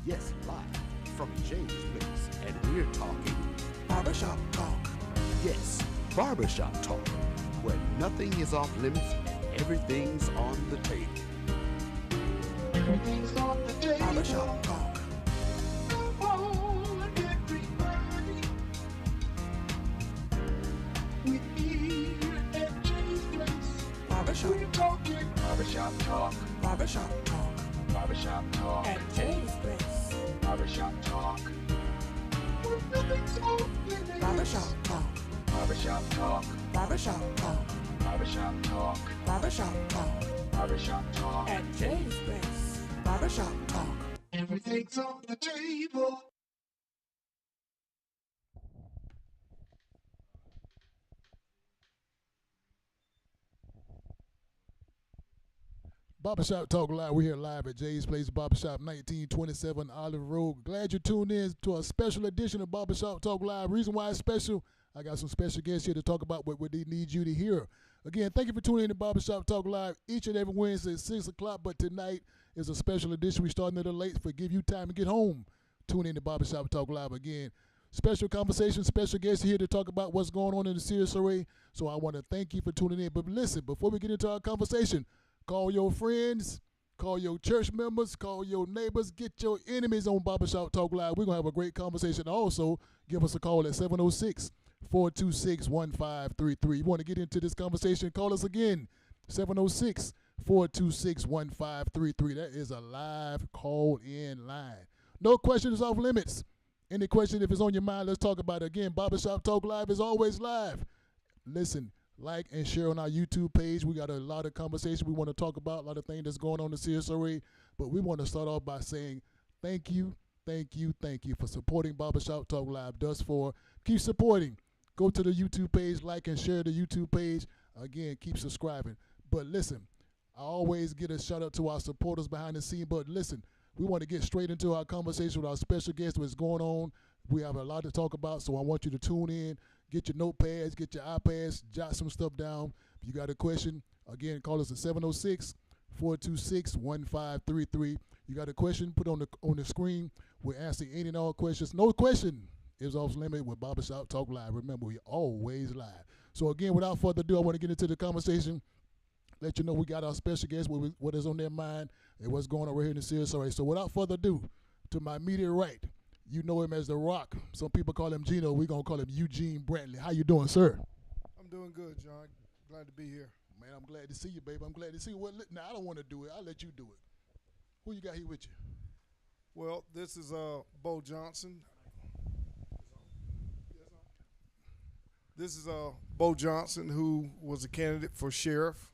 Yes, live from James Place, and we're talking Barbershop Talk. Yes, Barbershop Talk, where nothing is off limits and everything's on the table. Everything's on the table. Barbershop Talk. Oh, and everybody. We're here at James Place. Barbershop. We're talking Barbershop Talk. Barbershop Talk. Barbershop Talk. At James Place. Barbershop Talk. Where nothing's off limits. Barbershop Talk. Barbershop Talk. Barbershop Talk. Barbershop Talk. Barbershop Talk. Barbershop Talk. At James Place. Barbershop Talk. Everything's on the table. Barbershop Talk Live. We're here live at Jay's Place Barbershop, 1927 Olive Road. Glad you tuned in to a special edition of Barbershop Talk Live. Reason why it's special, I got some special guests here to talk about what they need you to hear. Again, thank you for tuning in to Barbershop Talk Live each and every Wednesday at 6 o'clock. But tonight is a special edition. We're starting a little late for give you time to get home. Tune in to Barbershop Talk Live again. Special conversation, special guests here to talk about what's going on in the CSRA. So I want to thank you for tuning in. But listen, before we get into our conversation, call your friends, call your church members, call your neighbors, get your enemies on Barbershop Talk Live. We're going to have a great conversation. Also, give us a call at 706-426-1533. You want to get into this conversation, call us again, 706-426-1533. That is a live call-in line. No questions off limits. Any question, if it's on your mind, let's talk about it. Again, Barbershop Talk Live is always live. Listen. Like and share on our YouTube page. We got a lot of conversation we want to talk about, a lot of things that's going on in the CSRA. But we want to start off by saying thank you for supporting Barbershop Talk Live thus far. Keep supporting. Go to the YouTube page, like and share the YouTube page. Again, keep subscribing. But listen, I always get a shout out to our supporters behind the scene. But listen, we want to get straight into our conversation with our special guest, what's going on. We have a lot to talk about, so I want you to tune in. Get your notepads, get your iPads, jot some stuff down. If you got a question, again, call us at 706-426-1533. You got a question, put on the screen. We'll answer any and all questions. No question is off limit with Barbershop Talk Live. Remember, we're always live. So again, without further ado, I want to get into the conversation. Let you know we got our special guest, what is on their mind, and what's going on right here in the CSRA. So without further ado, to my immediate right, you know him as The Rock. Some people call him Gino. We're going to call him Eugene Brantley. How you doing, sir? I'm doing good, John. Glad to be here. Man, I'm glad to see you, baby. I'm glad to see you. Now, I don't want to do it. I'll let you do it. Who you got here with you? Well, this is Bo Johnson. This is Bo Johnson, who was a candidate for sheriff.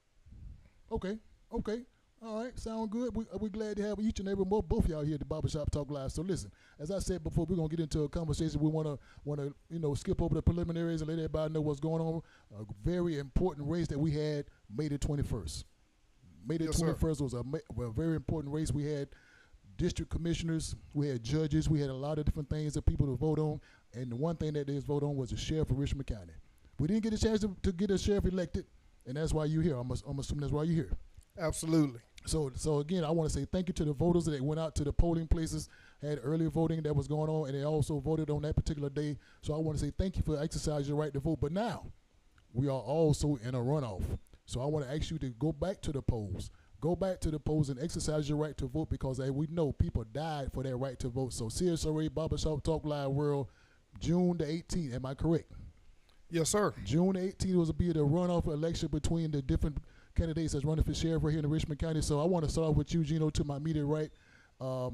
Okay. All right, sound good. We're glad to have each and every both y'all here at the Barbershop Talk Live. So listen, as I said before, we're gonna get into a conversation. We wanna skip over the preliminaries and let everybody know what's going on. A very important race that we had May the 21st. May the 21st was a very important race. We had district commissioners, we had judges, we had a lot of different things that people to vote on. And the one thing that they vote on was the sheriff of Richmond County. We didn't get a chance to get a sheriff elected, and that's why you're here. I'm assuming that's why you're here. Absolutely. So again, I want to say thank you to the voters that went out to the polling places, had early voting that was going on, and they also voted on that particular day. So I want to say thank you for exercising your right to vote. But now, we are also in a runoff. So I want to ask you to go back to the polls. Go back to the polls and exercise your right to vote, because as we know, people died for their right to vote. So CSRA Barbershop Talk Live World, June the 18th, am I correct? Yes, sir. June 18th was to be the runoff election between the different candidates that's running for sheriff right here in Richmond County. So I want to start off with you, Gino, to my immediate right. The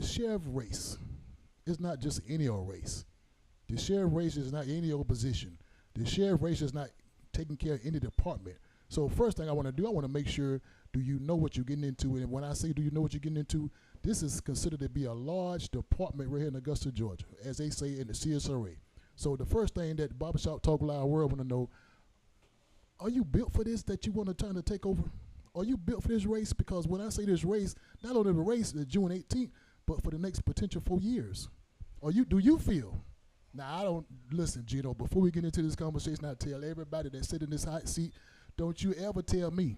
sheriff race is not just any old race. The sheriff race is not any old position. The sheriff race is not taking care of any department. So first thing I want to do, I want to make sure, do you know what you're getting into? And when I say do you know what you're getting into, this is considered to be a large department right here in Augusta, Georgia, as they say in the CSRA. So the first thing that Barbershop Talk Live World want to know, are you built for this that you want to try to take over? Are you built for this race? Because when I say this race, not only the race is June 18th, but for the next potential 4 years. Do you feel? Now, I don't, listen, Gino, before we get into this conversation, I tell everybody that sit in this hot seat, don't you ever tell me.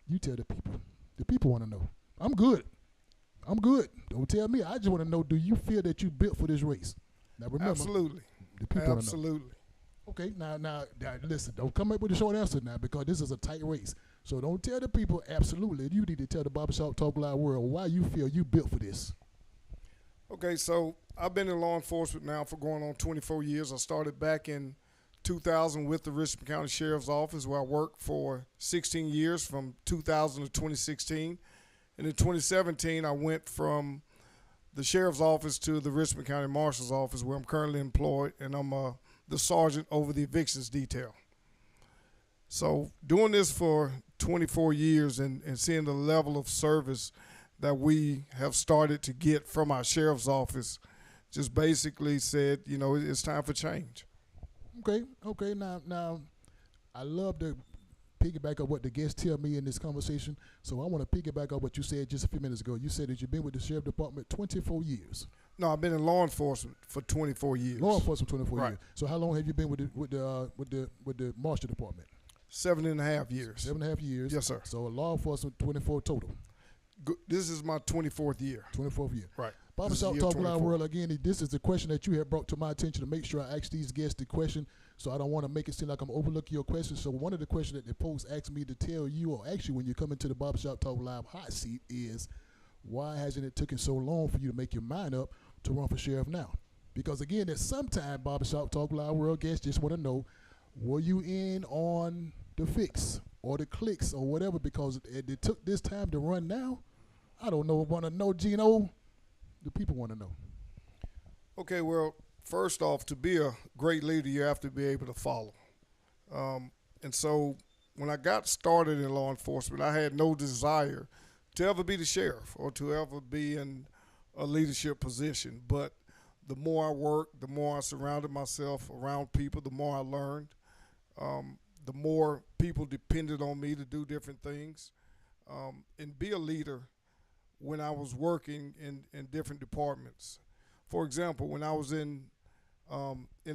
You tell the people. The people want to know. I'm good. I'm good. Don't tell me. I just want to know, do you feel that you built for this race? Now remember, Absolutely. the people wanna know. Absolutely. Okay, now, listen, don't come up with a short answer now because this is a tight race. So don't tell the people absolutely. You need to tell the Barbershop Talk Live world why you feel you built for this. Okay, so I've been in law enforcement now for going on 24 years. I started back in 2000 with the Richmond County Sheriff's Office, where I worked for 16 years from 2000 to 2016. And in 2017, I went from the Sheriff's Office to the Richmond County Marshal's Office, where I'm currently employed, and I'm the sergeant over the evictions detail. So doing this for 24 years and seeing the level of service that we have started to get from our sheriff's office just basically said, you know, it's time for change. Okay. Now, I love to piggyback up what the guests tell me in this conversation. So I want to piggyback up what you said just a few minutes ago. You said that you've been with the Sheriff Department 24 years. No, I've been in law enforcement for 24 years. Law enforcement 24 Right. years. So how long have you been with the Marshal Department? 7.5 years. 7.5 years. Yes, sir. So law enforcement 24 total. This is my 24th year. 24th year. Right. Barbershop year Talk Live 24. World, again, this is the question that you have brought to my attention to make sure I ask these guests the question, so I don't want to make it seem like I'm overlooking your question. So one of the questions that the post asked me to tell you, or actually when you come into the Barbershop Talk Live hot seat, is why hasn't it taken so long for you to make your mind up to run for sheriff now? Because again, there's sometimes Barbershop Talk Live World guests just want to know, were you in on the fix or the clicks or whatever, because it took this time to run now? I don't know. Want to know, Gino? The people want to know. Okay, well, first off, to be a great leader, you have to be able to follow. And so when I got started in law enforcement, I had no desire to ever be the sheriff or to ever be in a leadership position. But the more I worked, the more I surrounded myself around people, the more I learned. The more people depended on me to do different things. And be a leader when I was working in different departments. For example, when I was in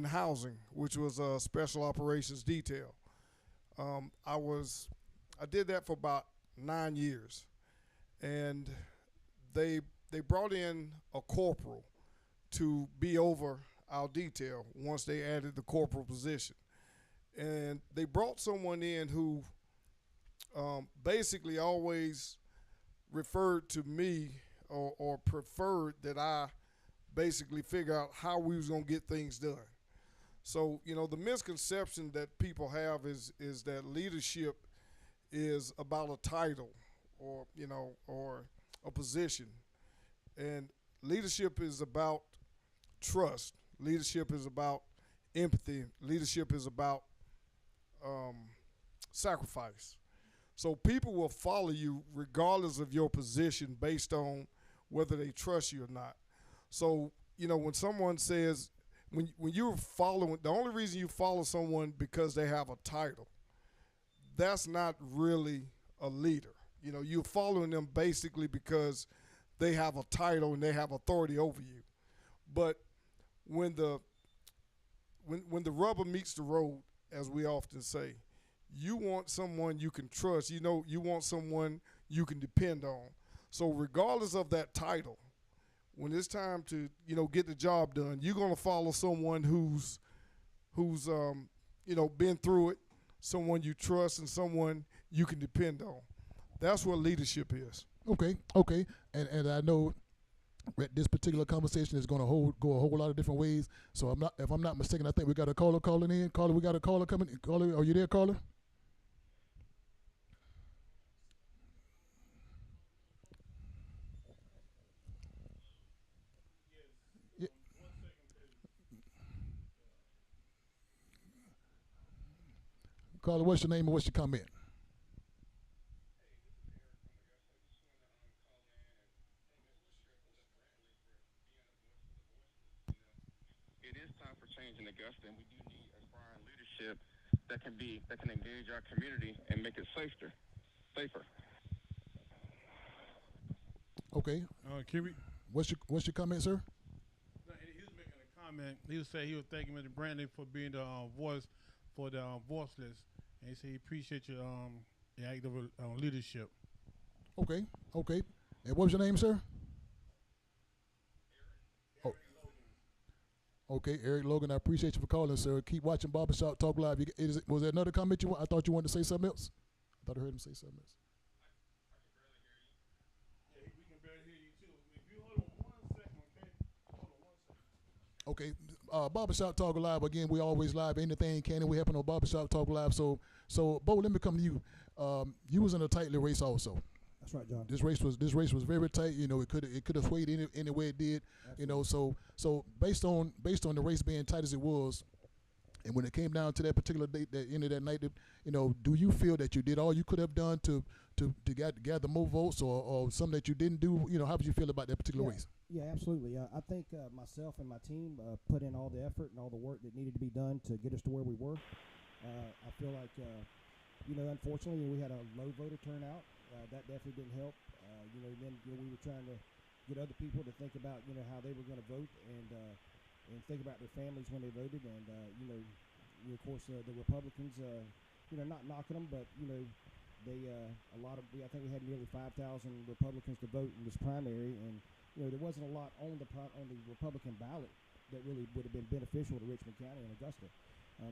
housing, which was a special operations detail, I did that for about 9 years, and they brought in a corporal to be over our detail once they added the corporal position, and they brought someone in who basically always referred to me or preferred that I basically figure out how we was going to get things done. So, you know, the misconception that people have is that leadership is about a title or, you know, or a position. And leadership is about trust. Leadership is about empathy. Leadership is about sacrifice. So people will follow you regardless of your position based on whether they trust you or not. So, you know, when someone says, when you're following, the only reason you follow someone because they have a title, that's not really a leader. You know, you're following them basically because they have a title and they have authority over you. But when the rubber meets the road, as we often say, you want someone you can trust. You know, you want someone you can depend on. So regardless of that title, when it's time to, you know, get the job done, you're going to follow someone who's you know, been through it, someone you trust, and someone you can depend on. That's what leadership is. Okay. And I know that this particular conversation is going to go a whole lot of different ways. So if I'm not mistaken, I think we got a caller calling in. Caller, we got a caller coming. Caller, are you there, caller? Yeah. Caller, what's your name and what's your comment? It is time for change in Augusta, and we do need aspiring leadership that can engage our community and make it safer. Okay. Can we? What's your comment, sir? No, he was making a comment. He was saying he was thanking Mr. Brantley for being the voice for the voiceless, and he said he appreciate your active leadership. Okay. And what was your name, sir? Okay, Eric Logan, I appreciate you for calling, sir. Keep watching Barbershop Talk Live. Was there another comment you want? I thought you wanted to say something else. I thought I heard him say something else. Yeah, we can barely hear you too. If you hold on 1 second, okay? Hold on 1 second. Okay, Barbershop Talk Live. Again, we always live. Anything can we happen on Barbershop Talk Live. So, Bo, let me come to you. You was in a tight little race also. That's right, John. This race was very tight. You know, it could have swayed any way it did. Absolutely. You know, so based on the race being tight as it was, and when it came down to that particular date, that end of that night, you know, do you feel that you did all you could have done to gather more votes, or something that you didn't do? You know, how did you feel about that particular race? Yeah, absolutely. I think myself and my team put in all the effort and all the work that needed to be done to get us to where we were. I feel like, you know, unfortunately, we had a low voter turnout. That definitely didn't help. Then we were trying to get other people to think about, you know, how they were going to vote and think about their families when they voted. And, of course, the Republicans, not knocking them, but, you know, they I think we had nearly 5,000 Republicans to vote in this primary. And, you know, there wasn't a lot on the Republican ballot that really would have been beneficial to Richmond County and Augusta.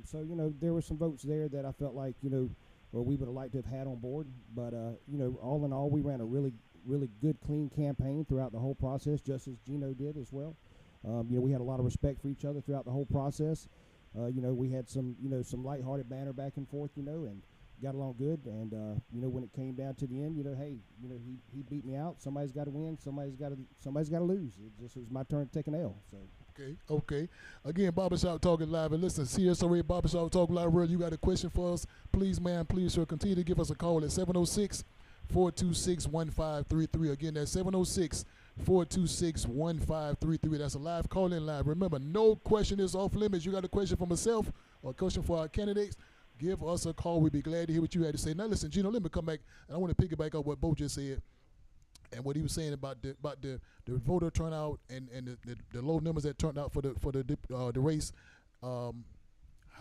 So, you know, there were some votes there that I felt like, you know, or we would have liked to have had on board. But, you know, all in all, we ran a really, really good, clean campaign throughout the whole process, just as Gino did as well. You know, we had a lot of respect for each other throughout the whole process. You know, we had some lighthearted banter back and forth, you know, and got along good. And, you know, when it came down to the end, you know, hey, you know, he beat me out. Somebody's got to win. Somebody's got to lose. It was my turn to take an L. So. Okay. Again, Barbershop Talking Live. And listen, CSRA Barbershop Talk Live World, you got a question for us? Please, ma'am, please, sir, continue to give us a call at 706-426-1533. Again, that's 706-426-1533. That's a live call-in live. Remember, no question is off limits. You got a question for myself or a question for our candidates, give us a call. We'd be glad to hear what you had to say. Now, listen, Gino, let me come back, and I want to piggyback up what Bo just said. And what he was saying about the voter turnout and the low numbers that turned out for the race, how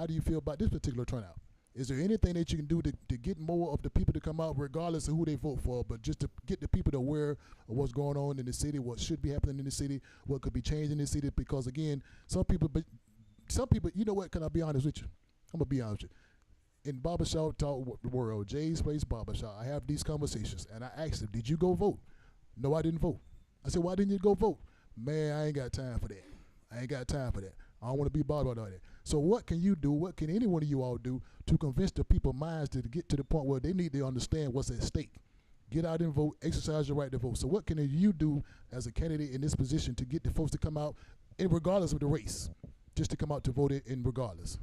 do you feel about this particular turnout? Is there anything that you can do to get more of the people to come out, regardless of who they vote for, but just to get the people to aware of what's going on in the city, what should be happening in the city, what could be changed in the city? Because again, some people, you know what? Can I be honest with you? I'm gonna be honest with you. In Barbershop Talk World, Jay's Place Barbershop, I have these conversations, and I asked them, "Did you go vote?" No, I didn't vote. I said, "Why didn't you go vote?" "Man, I ain't got time for that. I don't want to be bothered about that." So what can you do? What can any one of you all do to convince the people's minds to get to the point where they need to understand what's at stake? Get out and vote, exercise your right to vote. So what can you do as a candidate in this position to get the folks to come out, regardless of the race, just to come out to vote in regardless?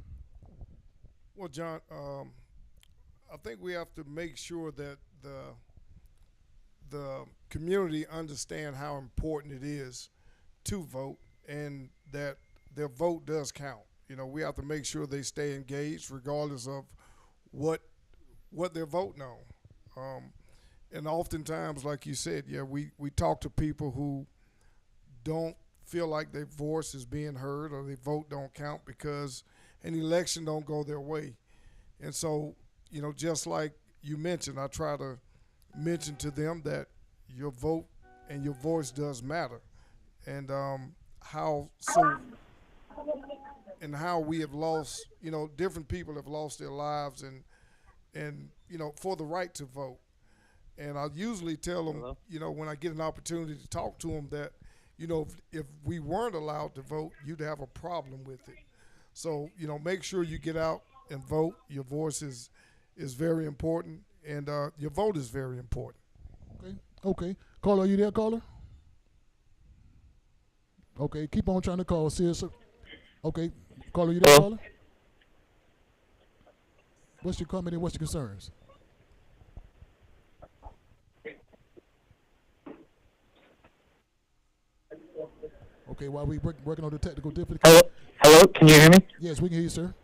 Well, John, I think we have to make sure that the community understand how important it is to vote and that their vote does count. You know, we have to make sure they stay engaged regardless of what they're voting on. And oftentimes, like you said, we talk to people who don't feel like their voice is being heard or their vote don't count because an election don't go their way. And so, you know, just like you mentioned, I try to mention to them that your vote and your voice does matter, and how we have lost, you know, different people have lost their lives and you know, for the right to vote. And I usually tell them, you know, when I get an opportunity to talk to them that, you know, if we weren't allowed to vote, you'd have a problem with it. So, you know, make sure you get out and vote. Your voice is very important, and your vote is very important. Okay. Caller, are you there, caller? Okay, keep on trying to call. Seriously. Okay, caller, you there, caller? What's your comment and what's your concerns? Okay, while we working on the technical difficulties. Hello, can you hear me? Yes, we can hear you, sir.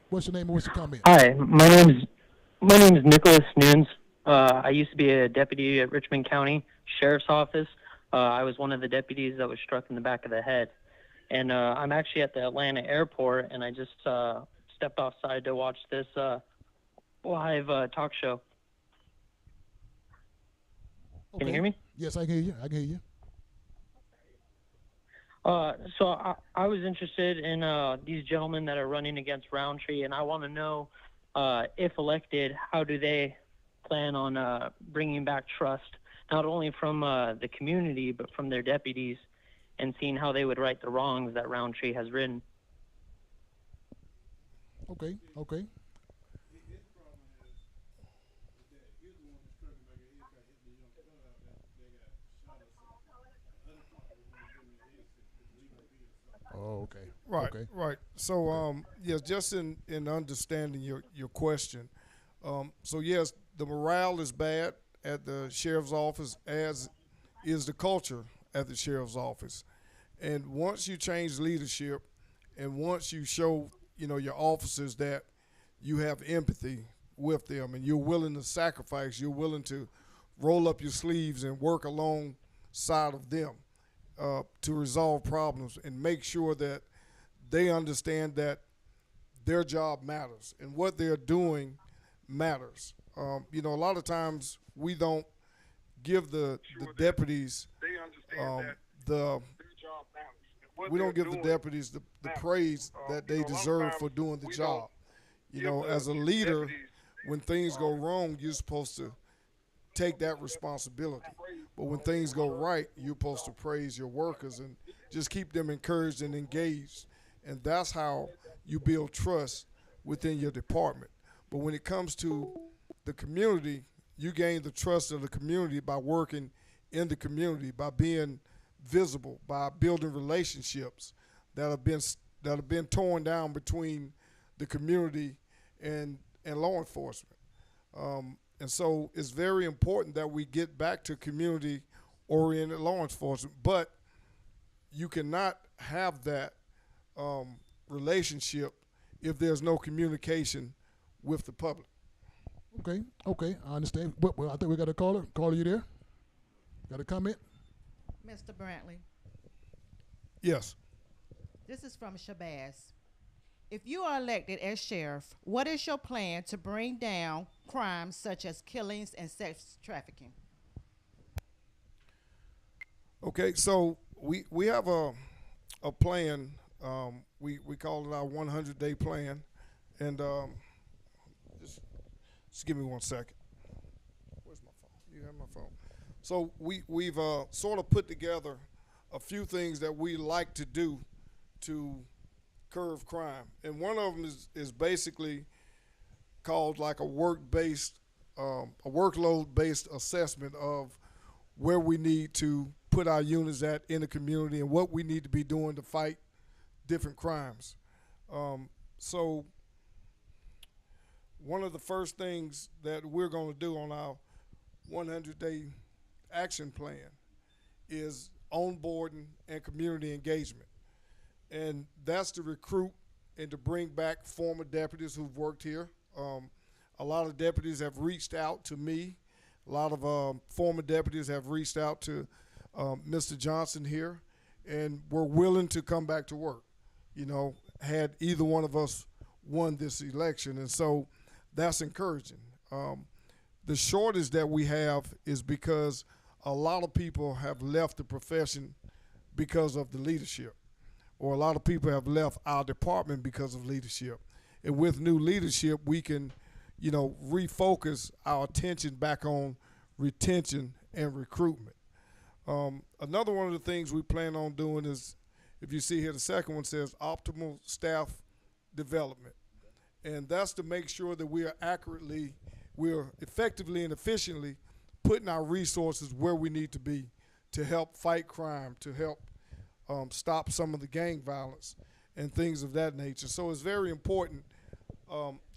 What's your name and what's your comment? Hi, my name is Nicholas Nunes. I used to be a deputy at Richmond County Sheriff's Office. I was one of the deputies that was struck in the back of the head. And I'm actually at the Atlanta airport, and I just stepped offside to watch this live talk show. Okay. Can you hear me? Yes, I can hear you. I was interested in these gentlemen that are running against Roundtree, and I want to know, if elected, how do they plan on bringing back trust, not only from the community, but from their deputies, and seeing how they would right the wrongs that Roundtree has written. Okay, okay. His problem is that he's the one that's struggling back here. He got hit the young fella out that they got shot or something. 100 o'clock was when he gave me his legal bill or something. Oh, okay. Right, Okay. right. So, yes, just in understanding your question. So, yes, the morale is bad at the sheriff's office, as is the culture at the sheriff's office. And once you change leadership, and once you show, your officers that you have empathy with them, and you're willing to sacrifice, you're willing to roll up your sleeves and work alongside of them to resolve problems and make sure that they understand that their job matters and what they're doing matters. A lot of times we don't give the deputies the we don't give the deputies the praise that they deserve for doing the job. As a leader, when things go wrong, you're supposed to take that responsibility. But when things go right, you're supposed to praise your workers and just keep them encouraged and engaged. And that's how you build trust within your department. But when it comes to the community, you gain the trust of the community by working in the community, by being visible, by building relationships that have been torn down between the community and law enforcement. And so it's very important that we get back to community-oriented law enforcement. But you cannot have that relationship if there's no communication with the public. Okay, okay, I understand. Well, I think we got a caller. Caller, you there? Got a comment? Mr. Brantley, Yes. this is from Shabazz. If you are elected as sheriff, what is your plan to bring down crimes such as killings and sex trafficking? Okay, so we have a plan. We call it our 100-day plan, and just give me 1 second. Where's my phone? You have my phone. So we've sort of put together a few things that we like to do to curb crime, and one of them is basically called like a workload-based assessment of where we need to put our units at in the community and what we need to be doing to fight different crimes. So one of the first things that we're going to do on our 100-day action plan is onboarding and community engagement. And that's to recruit and to bring back former deputies who've worked here. A lot of deputies have reached out to me. A lot of former deputies have reached out to Mr. Johnson here, and we're willing to come back to work, had either one of us won this election. And so that's encouraging. The shortage that we have is because a lot of people have left the profession because of the leadership, or a lot of people have left our department because of leadership. And with new leadership, we can, refocus our attention back on retention and recruitment. Another one of the things we plan on doing is, if you see here, the second one says optimal staff development. And that's to make sure that we're effectively and efficiently putting our resources where we need to be to help fight crime, to help stop some of the gang violence and things of that nature. So it's very important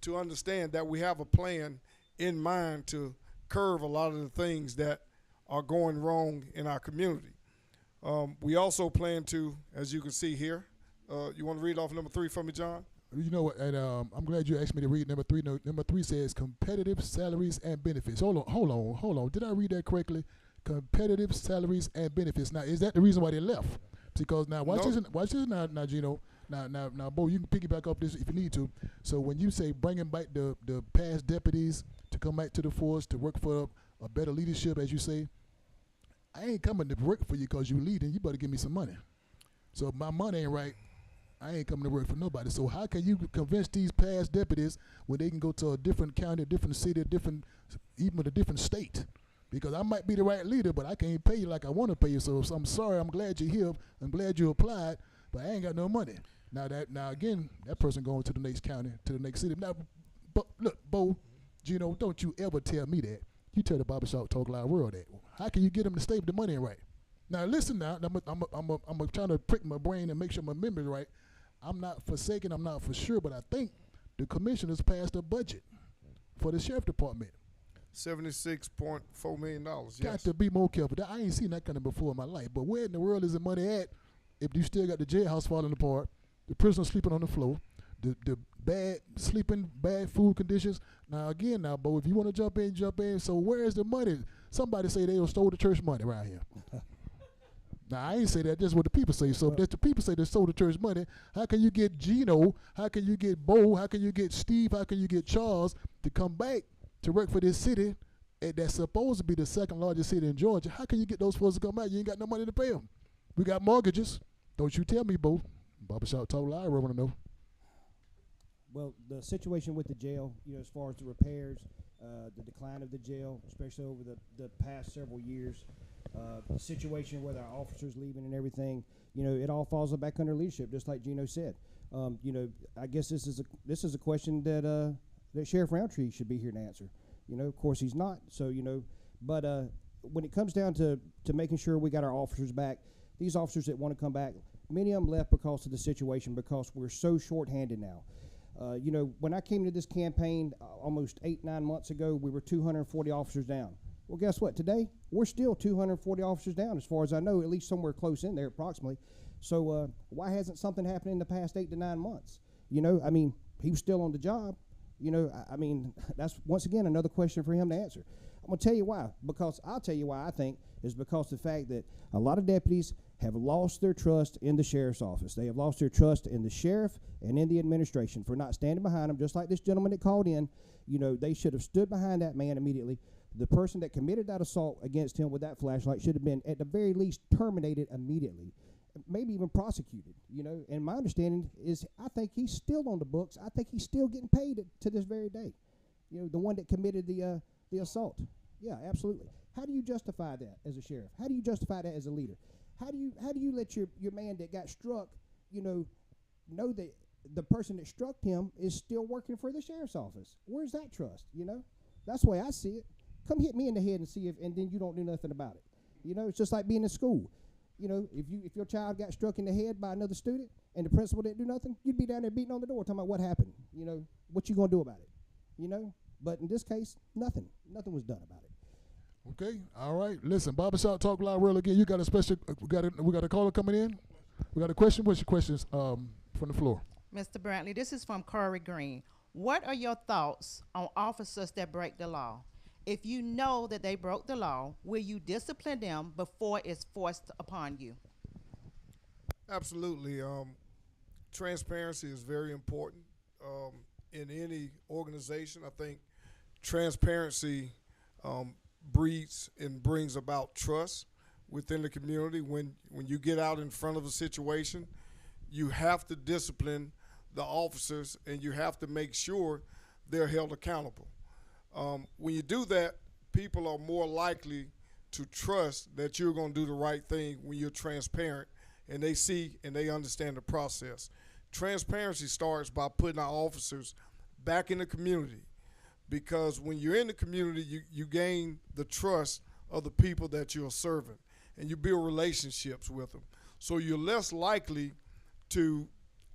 to understand that we have a plan in mind to curb a lot of the things that are going wrong in our community. We also plan to, as you can see here, you want to read off number 3 for me, John? You know what, and I'm glad you asked me to read number 3. No, number 3 says competitive salaries and benefits. Hold on. Did I read that correctly? Competitive salaries and benefits. Now, is that the reason why they left? Because now, watch this now, Gino. Now, Bo, you can piggyback off this if you need to. So when you say bringing back the past deputies to come back to the force to work for a better leadership, as you say, I ain't coming to work for you because you leading. You better give me some money. So if my money ain't right, I ain't coming to work for nobody. So how can you convince these past deputies where they can go to a different county, a different city, even a different state? Because I might be the right leader, but I can't pay you like I want to pay you. So I'm sorry. I'm glad you're here. I'm glad you applied, but I ain't got no money. Now again, that person going to the next county, to the next city. Now, but look, Bo, Gino, don't you ever tell me that. You tell the Barbershop Talk Live world that. How can you get them to stay with the money ain't right? Now listen. Now I'm trying to prick my brain and make sure my memory's right. I'm not forsaken. I'm not for sure, but I think the commissioners passed a budget for the sheriff department. $76.4 million. Yes. Got to be more careful. I ain't seen that kind of before in my life. But where in the world is the money at if you still got the jailhouse falling apart, the prisoners sleeping on the floor, the bad sleeping, bad food conditions? Now, again, Bo, if you want to jump in, jump in. So where is the money? Somebody say they stole the church money around here. Now, I ain't say that. That's what the people say. So if the people say they stole the church money, how can you get Gino, how can you get Bo, how can you get Steve, how can you get Charles to come back to work for this city that's supposed to be the second largest city in Georgia? How can you get those folks to come out? You ain't got no money to pay them. We got mortgages. Don't you tell me, Bo. Barbershop Talk Live, I want to know. Well, the situation with the jail, as far as the repairs, the decline of the jail, especially over the past several years, the situation with our officers leaving and everything, it all falls back under leadership, just like Gino said. I guess this is a question that Sheriff Roundtree should be here to answer. Of course he's not. So but when it comes down to making sure we got our officers back, these officers that want to come back, many of them left because of the situation, because we're so short-handed now. When I came to this campaign almost 8-9 months ago, we were 240 officers down. Well, guess what? Today, we're still 240 officers down, as far as I know, at least somewhere close in there, approximately. So why hasn't something happened in the past 8 to 9 months? He was still on the job. That's, once again, another question for him to answer. I'm going to tell you why. Because I'll tell you why I think is because the fact that a lot of deputies have lost their trust in the sheriff's office. They have lost their trust in the sheriff and in the administration for not standing behind them, just like this gentleman that called in. They should have stood behind that man immediately. The person that committed that assault against him with that flashlight should have been, at the very least, terminated immediately, maybe even prosecuted. And my understanding is I think he's still on the books. I think he's still getting paid to this very day. The one that committed the assault. Yeah, absolutely. How do you justify that as a sheriff? How do you justify that as a leader? How do you let your man that got struck, know that the person that struck him is still working for the sheriff's office? Where's that trust? That's the way I see it. Come hit me in the head and see and then you don't do nothing about it. It's just like being in school. If your child got struck in the head by another student and the principal didn't do nothing, you'd be down there beating on the door talking about what happened. What you gonna do about it? But in this case, nothing was done about it. Okay, all right. Listen, Barbershop Talk Live World again. You got a special. We got a caller coming in. We got a question. What's your questions from the floor? Mr. Brantley, this is from Corey Green. What are your thoughts on officers that break the law? If you know that they broke the law, will you discipline them before it's forced upon you? Absolutely. Transparency is very important in any organization. I think transparency breeds and brings about trust within the community. When you get out in front of a situation, you have to discipline the officers and you have to make sure they're held accountable. When you do that, people are more likely to trust that you're going to do the right thing when you're transparent and they see and they understand the process. Transparency starts by putting our officers back in the community, because when you're in the community, you gain the trust of the people that you're serving and you build relationships with them. So you're less likely to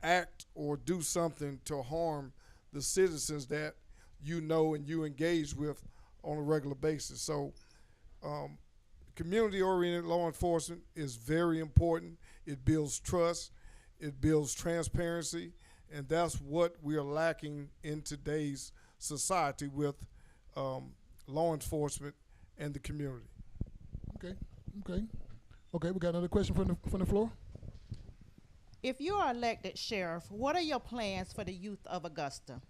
act or do something to harm the citizens that you know and you engage with on a regular basis. So community-oriented law enforcement is very important. It builds trust, it builds transparency, and that's what we are lacking in today's society with law enforcement and the community. Okay, we got another question from the floor. If you are elected sheriff, what are your plans for the youth of Augusta?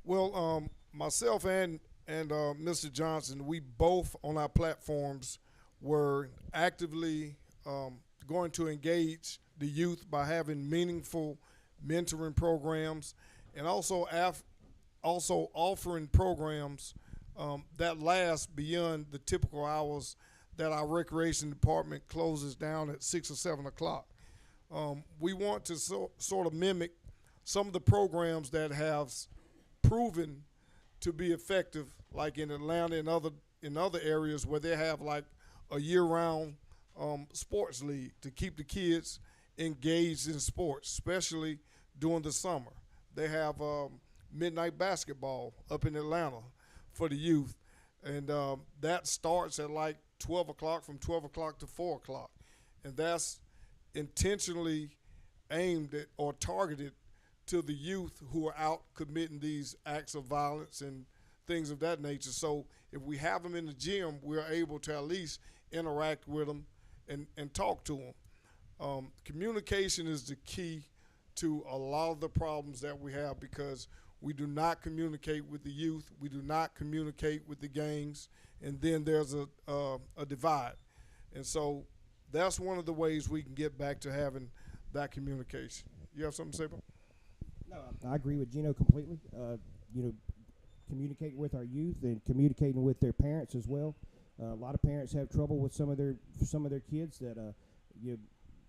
Well, myself and Mr. Johnson, we both on our platforms were actively going to engage the youth by having meaningful mentoring programs, and also offering programs that last beyond the typical hours that our recreation department closes down at 6 or 7 o'clock. We want to sort of mimic some of the programs that have proven to be effective, like in Atlanta and other areas where they have like a year-round sports league to keep the kids engaged in sports, especially during the summer. They have midnight basketball up in Atlanta for the youth, and that starts at like 12 o'clock, from 12 o'clock to 4 o'clock, and that's intentionally aimed at or targeted to the youth who are out committing these acts of violence and things of that nature. So if we have them in the gym, we're able to at least interact with them and talk to them. Communication is the key to a lot of the problems that we have, because we do not communicate with the youth, we do not communicate with the gangs, and then there's a divide. And so that's one of the ways we can get back to having that communication. You have something to say about? No, I agree with Gino completely. Communicating with our youth and communicating with their parents as well. A lot of parents have trouble with some of their kids that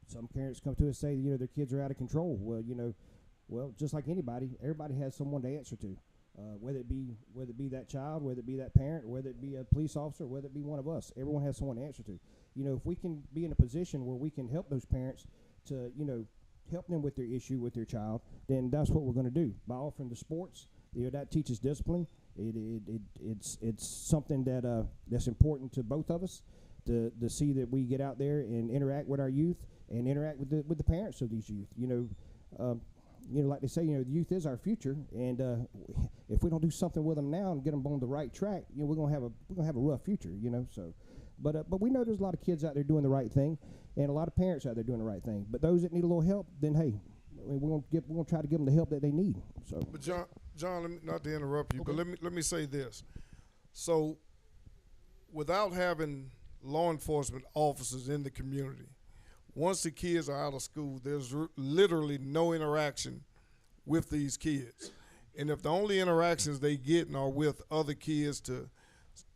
some parents come to us and say their kids are out of control. Well, just like anybody, everybody has someone to answer to, whether it be that child, whether it be that parent, whether it be a police officer, whether it be one of us. Everyone has someone to answer to. If we can be in a position where we can help those parents to help them with their issue with their child, then that's what we're going to do by offering the sports. That teaches discipline. It's something that's important to both of us to see that we get out there and interact with our youth and interact with the parents of these youth. Like they say, the youth is our future, and if we don't do something with them now and get them on the right track, we're gonna have a rough future. So, but we know there's a lot of kids out there doing the right thing, and a lot of parents out there doing the right thing. But those that need a little help, then hey, we're gonna try to give them the help that they need. So, but John, not to interrupt you, Okay. but let me say this. So, without having law enforcement officers in the community, once the kids are out of school, there's literally no interaction with these kids. And if the only interactions they get are with other kids to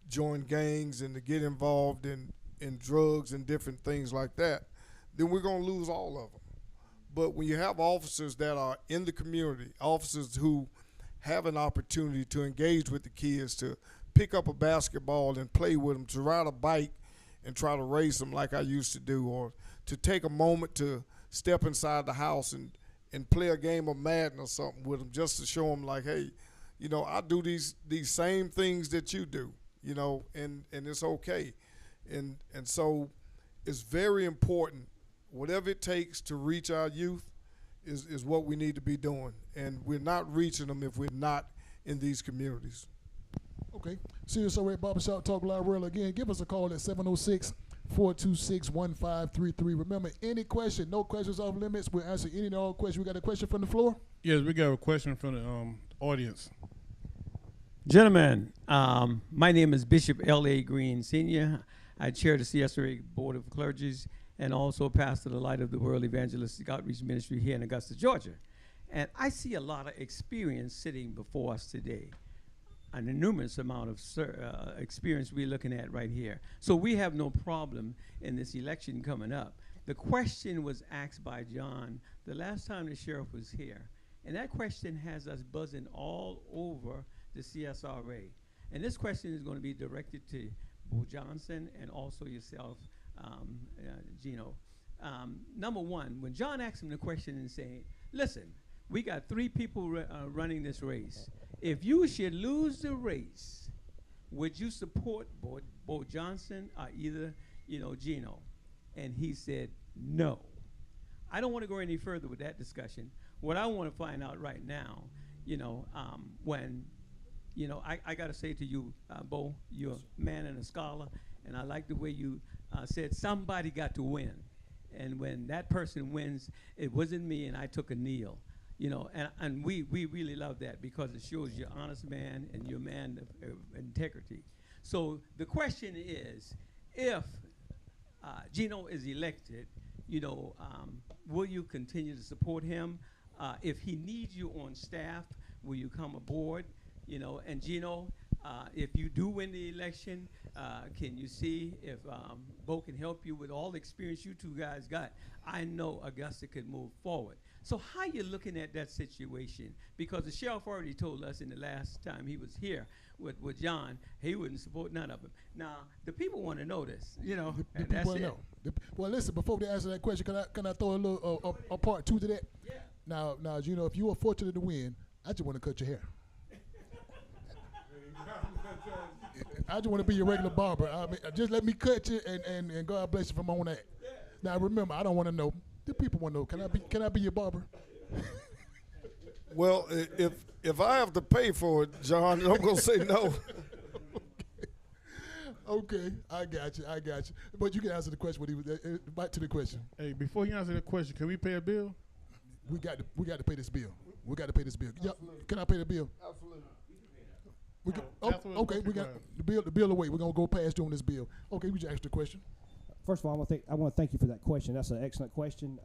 join gangs and to get involved in drugs and different things like that, then we're going to lose all of them. But when you have officers that are in the community, officers who have an opportunity to engage with the kids, to pick up a basketball and play with them, to ride a bike and try to race them like I used to do, or to take a moment to step inside the house and play a game of Madden or something with them, just to show them like, hey, I do these same things that you do, and it's okay. And so it's very important. Whatever it takes to reach our youth is what we need to be doing. And we're not reaching them if we're not in these communities. Okay. Serious Red Barbershop Talk Live World again. Give us a call at 706-426-1533. Remember, any question, no questions off limits. We'll answer any and all questions. We got a question from the floor? Yes, we got a question from the audience. Gentlemen, my name is Bishop L.A. Green, Sr. I chair the CSRA Board of Clergies and also pastor the Light of the World Evangelistic Outreach Ministry here in Augusta, Georgia. And I see a lot of experience sitting before us today, an enormous amount of experience we're looking at right here. So we have no problem in this election coming up. The question was asked by John the last time the sheriff was here, and that question has us buzzing all over the CSRA. And this question is going to be directed to Bo Johnson and also yourself, Gino. Number one, when John asked him the question and saying, listen, we got 3 people running this race. If you should lose the race, would you support Bo Johnson or either, Gino? And he said, no. I don't want to go any further with that discussion. What I want to find out right now, when, I got to say to you, Bo, you're a man and a scholar, and I like the way you said somebody got to win. And when that person wins, it wasn't me, and I took a kneel. And we really love that because it shows you're an honest man and you're a man of integrity. So the question is, if Gino is elected, will you continue to support him? If he needs you on staff, will you come aboard? And Gino, if you do win the election, can you see if Bo can help you with all the experience you two guys got? I know Augusta could move forward. So how you looking at that situation? Because the sheriff already told us in the last time he was here with John, he wouldn't support none of them. Now, the people want to know this, The and people that's wanna it. know. Well, listen, before they answer that question, can I throw a little a part two to that? Yeah. Now, if you were fortunate to win, I just want to cut your hair. I just want to be your regular barber. I mean, just let me cut you, and God bless you from on that. Yeah. Now, remember, I don't want to know. The people want to know. Can I be your barber? Well, if I have to pay for it, John, I'm gonna say no. Okay, I got you. But you can answer the question. What he was back to the question. Hey, before you answer that question, can we pay a bill? We got to pay this bill. Yeah, can I pay the bill? Absolutely. Okay, we got the bill away. We're gonna go past you on this bill. Okay, we just asked the question. First of all, I want to thank you for that question. That's an excellent question.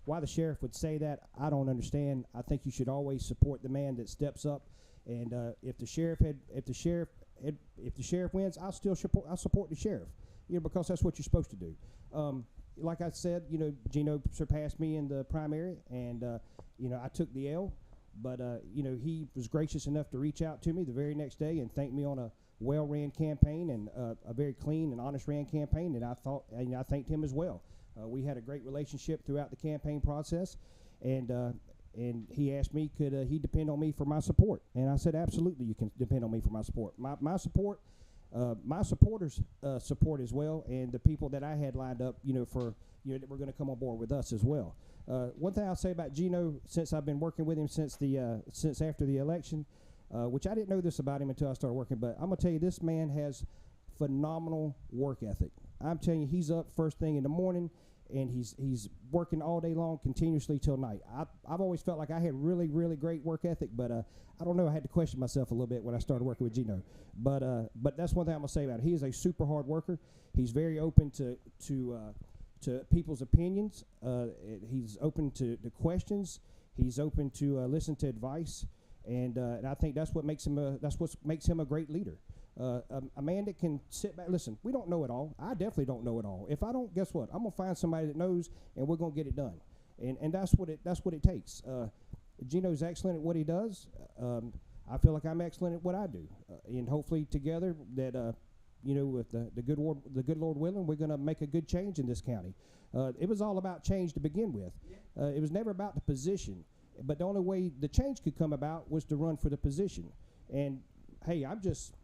Why the sheriff would say that, I don't understand. I think you should always support the man that steps up. And if the sheriff wins, I'll still support the sheriff. Because that's what you're supposed to do. Like I said, Gino surpassed me in the primary, and I took the L. But he was gracious enough to reach out to me the very next day and thank me on a well-ran campaign and a very clean and honest ran campaign. And I thanked him as well. We had a great relationship throughout the campaign process, and he asked me, could he depend on me for my support? And I said, absolutely, you can depend on me for my support. My support, my supporters support as well, and the people that I had lined up, that were going to come on board with us as well. One thing I'll say about Gino, since I've been working with him since after the election, which I didn't know this about him until I started working, but I'm gonna tell you, this man has phenomenal work ethic. I'm telling you, he's up first thing in the morning, and he's working all day long, continuously till night. I've always felt like I had really, really great work ethic, but I don't know. I had to question myself a little bit when I started working with Gino. But that's one thing I'm gonna say about it. He is a super hard worker. He's very open to people's opinions. He's open to questions. He's open to listen to advice, and I think that's what makes him a great leader. A man that can sit back. Listen, we don't know it all. I definitely don't know it all. If I don't, guess what? I'm gonna find somebody that knows, and we're gonna get it done. And that's what it takes. Gino's excellent at what he does. I feel like I'm excellent at what I do, and hopefully together that. With the good Lord willing, we're going to make a good change in this county. It was all about change to begin with. It was never about the position, but the only way the change could come about was to run for the position. And hey, I just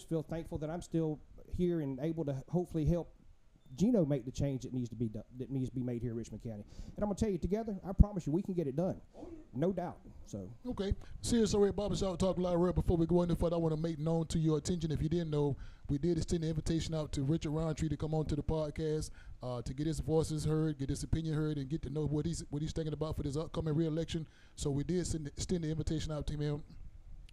feel thankful that I'm still here and able to hopefully help Gino make the change that needs to be done, that needs to be made here in Richmond County. And I'm gonna tell you, together, I promise you, we can get it done, no doubt. So okay, CSOA Barbershop Talk Live. Right before we go any further, I want to make known to your attention, if you didn't know, we did extend the invitation out to Richard Roundtree to come on to the podcast to get his voices heard, get his opinion heard, and get to know what he's thinking about for this upcoming re-election. So we did extend the invitation out to him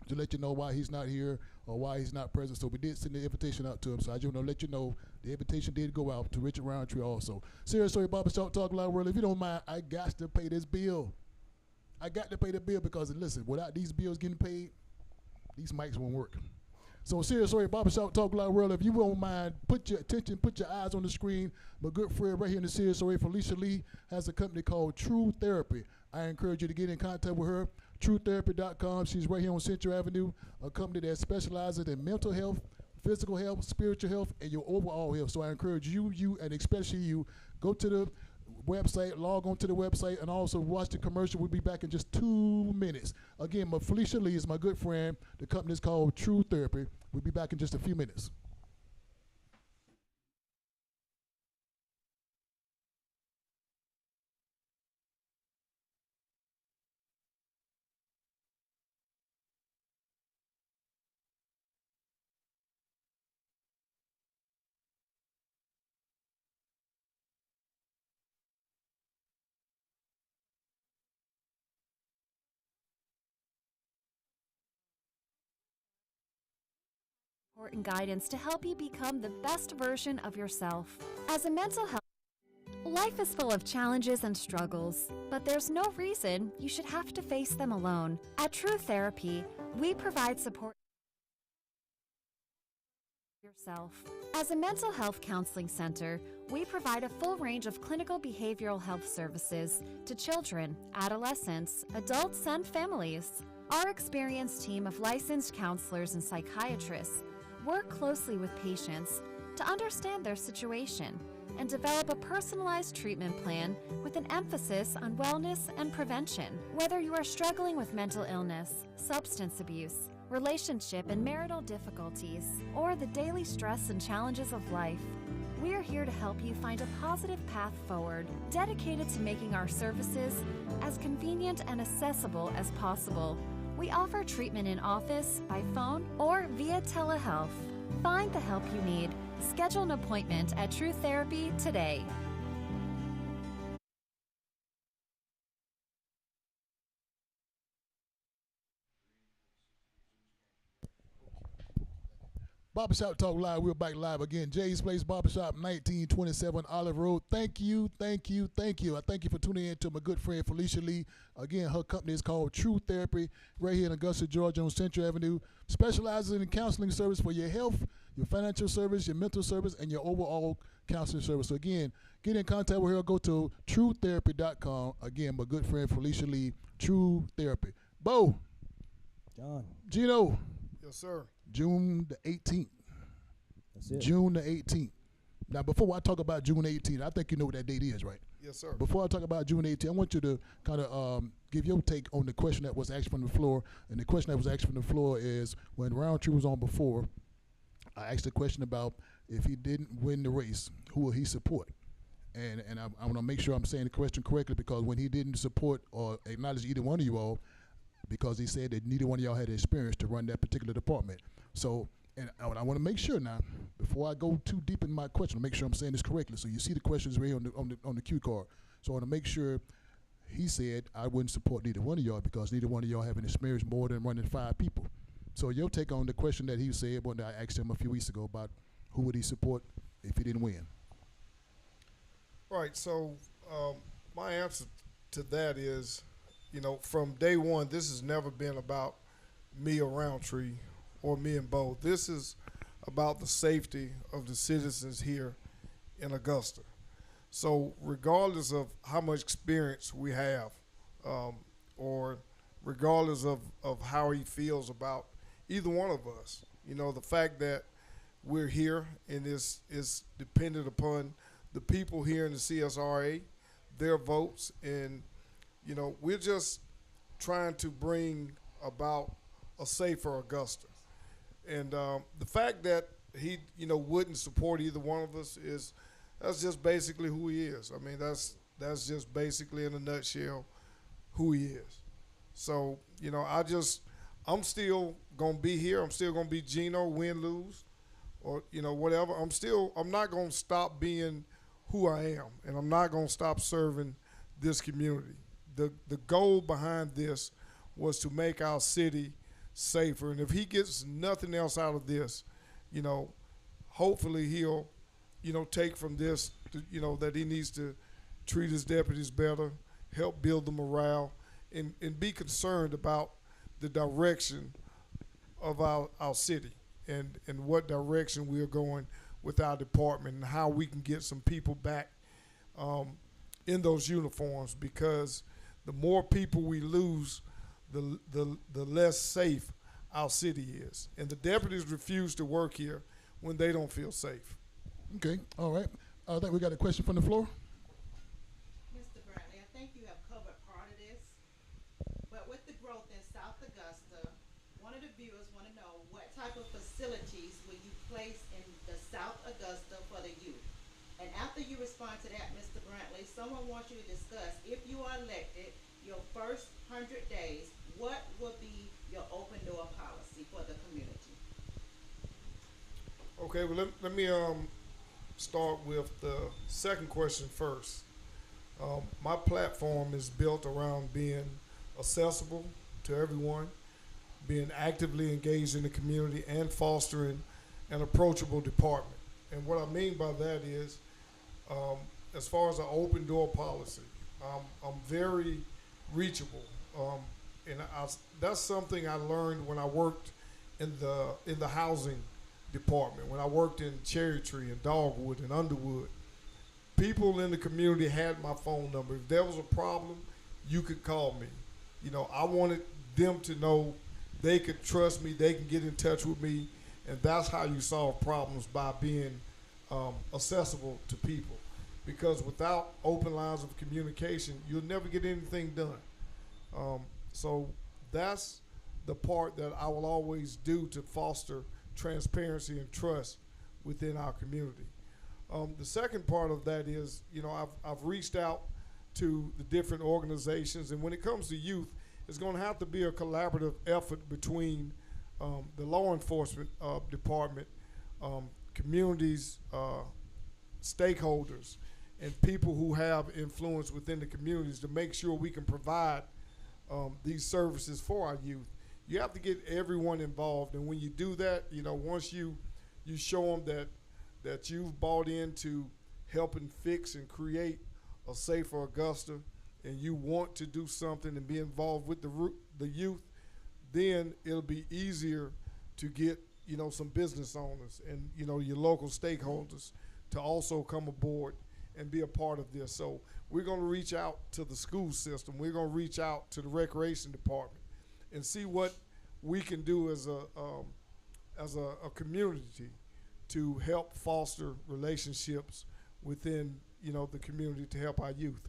to let you know why he's not here or why he's not present. So we did send the invitation out to him. So I just want to let you know the invitation did go out to Richard Roundtree also. Seriously, Barbershop Talk Live World, if you don't mind, I got to pay this bill. I got to pay the bill because, listen, without these bills getting paid, these mics won't work. So seriously, Barbershop Talk Live World, if you don't mind, put your eyes on the screen. My good friend right here in the CSOA, Felicia Lee, has a company called True Therapy. I encourage you to get in contact with her. TrueTherapy.com. She's right here on Central Avenue, a company that specializes in mental health, physical health, spiritual health, and your overall health. So I encourage you, and especially you, go to the website, log on to the website, and also watch the commercial. We'll be back in just 2 minutes. Again, Felicia Lee is my good friend. The company is called True Therapy. We'll be back in just a few minutes. And guidance to help you become the best version of yourself. As a mental health Life is full of challenges and struggles, but there's no reason you should have to face them alone. At True Therapy, we provide support yourself. As a mental health counseling center, we provide a full range of clinical behavioral health services to children, adolescents, adults, and families. Our experienced team of licensed counselors and psychiatrists work closely with patients to understand their situation and develop a personalized treatment plan with an emphasis on wellness and prevention. Whether you are struggling with mental illness, substance abuse, relationship and marital difficulties, or the daily stress and challenges of life, we are here to help you find a positive path forward, dedicated to making our services as convenient and accessible as possible. We offer treatment in office, by phone, or via telehealth. Find the help you need. Schedule an appointment at True Therapy today. Barbershop Talk Live. We're back live again. Jay's Place Barbershop, 1927 Olive Road. Thank you, thank you, thank you. I thank you for tuning in to my good friend Felicia Lee. Again, her company is called True Therapy, right here in Augusta, Georgia on Central Avenue. Specializes in counseling service for your health, your financial service, your mental service, and your overall counseling service. So again, get in contact with her. Go to truetherapy.com. Again, my good friend Felicia Lee, True Therapy. Bo. John. Gino. Yes, sir. June the 18th. That's it. June the 18th. Now, before I talk about June 18th, I think you know what that date is, right? Yes, sir. Before I talk about June 18th, I want you to kind of give your take on the question that was asked from the floor. And the question that was asked from the floor is, when Roundtree was on before, I asked a question about if he didn't win the race, who will he support? And I want to make sure I'm saying the question correctly, because when he didn't support or acknowledge either one of you all, because he said that neither one of y'all had the experience to run that particular department. So, and I want to make sure now, before I go too deep in my question, to make sure I'm saying this correctly. So you see the questions right here on the cue card. So I want to make sure he said I wouldn't support neither one of y'all because neither one of y'all have an experience more than running 5 people. So your take on the question that he said when I asked him a few weeks ago about who would he support if he didn't win? Right. So my answer to that is, from day one, this has never been about me or Roundtree or me and Bo. This is about the safety of the citizens here in Augusta. So regardless of how much experience we have, or regardless of how he feels about either one of us, the fact that we're here and is dependent upon the people here in the CSRA, their votes, and we're just trying to bring about a safer Augusta. And the fact that he, wouldn't support either one of us that's just basically who he is. I mean, that's just basically in a nutshell who he is. So, I'm still going to be here. I'm still going to be Gino, win, lose, or, whatever. I'm not going to stop being who I am, and I'm not going to stop serving this community. The goal behind this was to make our city safer. And if he gets nothing else out of this, hopefully he'll, take from this, that he needs to treat his deputies better, help build the morale, and be concerned about the direction of our city and what direction we're going with our department and how we can get some people back in those uniforms, because the more people we lose, the less safe our city is. And the deputies refuse to work here when they don't feel safe. Okay, all right. I think we got a question from the floor. Mr. Brantley, I think you have covered part of this, but with the growth in South Augusta, one of the viewers want to know what type of facilities will you place in the South Augusta for the youth? And after you respond to that, Mr. Brantley, someone wants you to discuss, if you are elected, your first 100 days, what will be your open door policy for the community? Okay, well, let me start with the second question first. My platform is built around being accessible to everyone, being actively engaged in the community, and fostering an approachable department. And what I mean by that is as far as an open door policy, I'm very reachable, and that's something I learned when I worked in the housing department. When I worked in Cherry Tree and Dogwood and Underwood, people in the community had my phone number. If there was a problem, you could call me. You know, I wanted them to know they could trust me, they can get in touch with me, and that's how you solve problems, by being accessible to people. Because without open lines of communication, you'll never get anything done. So that's the part that I will always do to foster transparency and trust within our community. The second part of that is, you know, I've reached out to the different organizations, and when it comes to youth, it's going to have to be a collaborative effort between the law enforcement department, communities, stakeholders, and people who have influence within the communities to make sure we can provide these services for our youth. You have to get everyone involved, and when you do that, you know, once you show them that you've bought into helping fix and create a safer Augusta, and you want to do something and be involved with the youth, then it'll be easier to get, you know, some business owners and, you know, your local stakeholders to also come aboard and be a part of this. So we're going to reach out to the school system. We're going to reach out to the recreation department and see what we can do as a community to help foster relationships within, you know, the community to help our youth.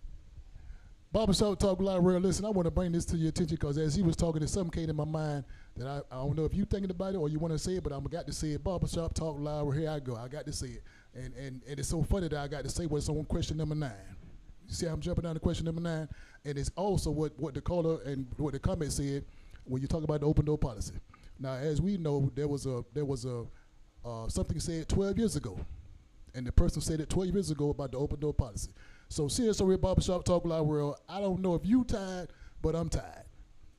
Barbershop Talk Live, real. Listen, I want to bring this to your attention because as he was talking, there's something came to my mind that I don't know if you're thinking about it or you want to say it, but I'm got to say it. Barbershop Talk Live, here I go. I got to say it. And it's so funny that I got to say what's on question number 9. You see how I'm jumping down to question number 9? And it's also what the caller and what the comment said when you talk about the open door policy. Now, as we know, there was something said 12 years ago, and the person said it 12 years ago about the open door policy. So seriously, Barbershop Talk Live World, I don't know if you tired, but I'm tired.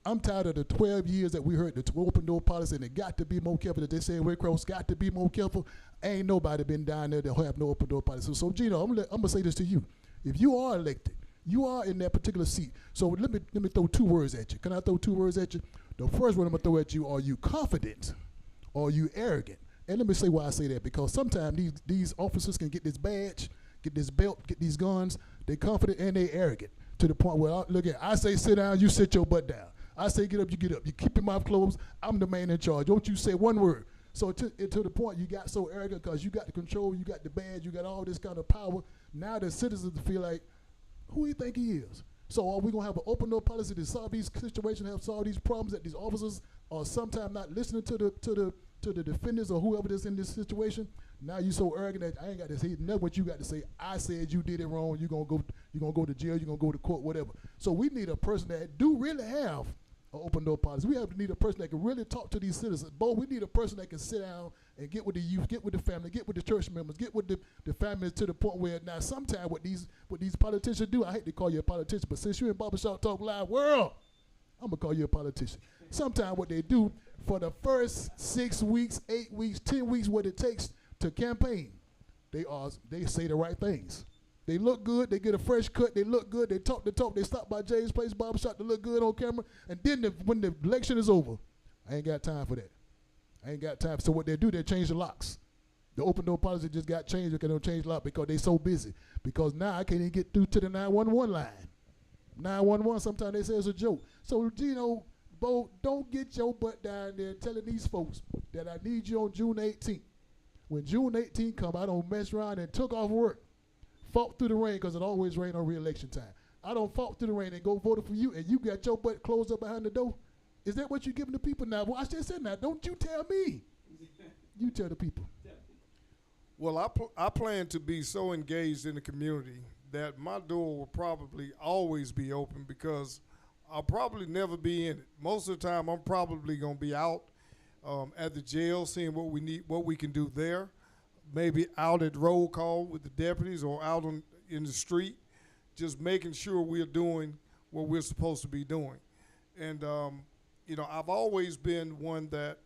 I'm tired of the 12 years that we heard the open door policy, and it got to be more careful. That they say Red Cross got to be more careful. Ain't nobody been down there that have no open door policy. So Gino, I'm gonna say this to you: if you are elected, you are in that particular seat. So let me throw 2 words at you. Can I throw 2 words at you? The first one I'm gonna throw at you: are you confident or are you arrogant? And let me say why I say that, because sometimes these officers can get this badge, get this belt, get these guns. They confident and they arrogant to the point where, look at, I say sit down, you sit your butt down. I say get up, you get up. You keep your mouth closed. I'm the man in charge. Don't you say one word. So to the point you got so arrogant because you got the control, you got the badge, you got all this kind of power. Now the citizens feel like, who do you think he is? So are we gonna have an open door policy to solve these situations, have solve these problems that these officers are sometimes not listening to the defendants or whoever is in this situation? Now you so arrogant that I ain't got to say nothing what you got to say. I said you did it wrong. You're gonna go to jail. You're gonna go to court, whatever. So we need a person that do really have an open door policy. We need a person that can really talk to these citizens. Boy, we need a person that can sit down and get with the youth, get with the family, get with the church members, get with the families to the point where now sometimes what these politicians do, I hate to call you a politician, but since you're in Barbershop Talk Live World, I'm gonna call you a politician. Sometimes what they do for the first 6 weeks, 8 weeks, 10 weeks, what it takes to campaign, they say the right things. They look good, they get a fresh cut, they look good, they talk the talk, they stop by Jay's Place Barbershop to look good on camera, and then when the election is over, I ain't got time for that. I ain't got time. So what they do, they change the locks. The open door policy just got changed because they don't change the lock because they so busy. Because now I can't even get through to the 911 line. 911, sometimes they say it's a joke. So, Gino, Bo, don't get your butt down there telling these folks that I need you on June 18th. When June 18th come, I don't mess around and took off work. Fought through the rain because it always rain on re-election time. I don't fought through the rain and go vote for you and you got your butt closed up behind the door. Is that what you're giving the people now? Well, I just said now, don't you tell me. You tell the people. Well, I plan to be so engaged in the community that my door will probably always be open because I'll probably never be in it. Most of the time, I'm probably going to be out at the jail seeing what we need, what we can do there. Maybe out at roll call with the deputies or out in the street, just making sure we're doing what we're supposed to be doing. And, you know, I've always been one that,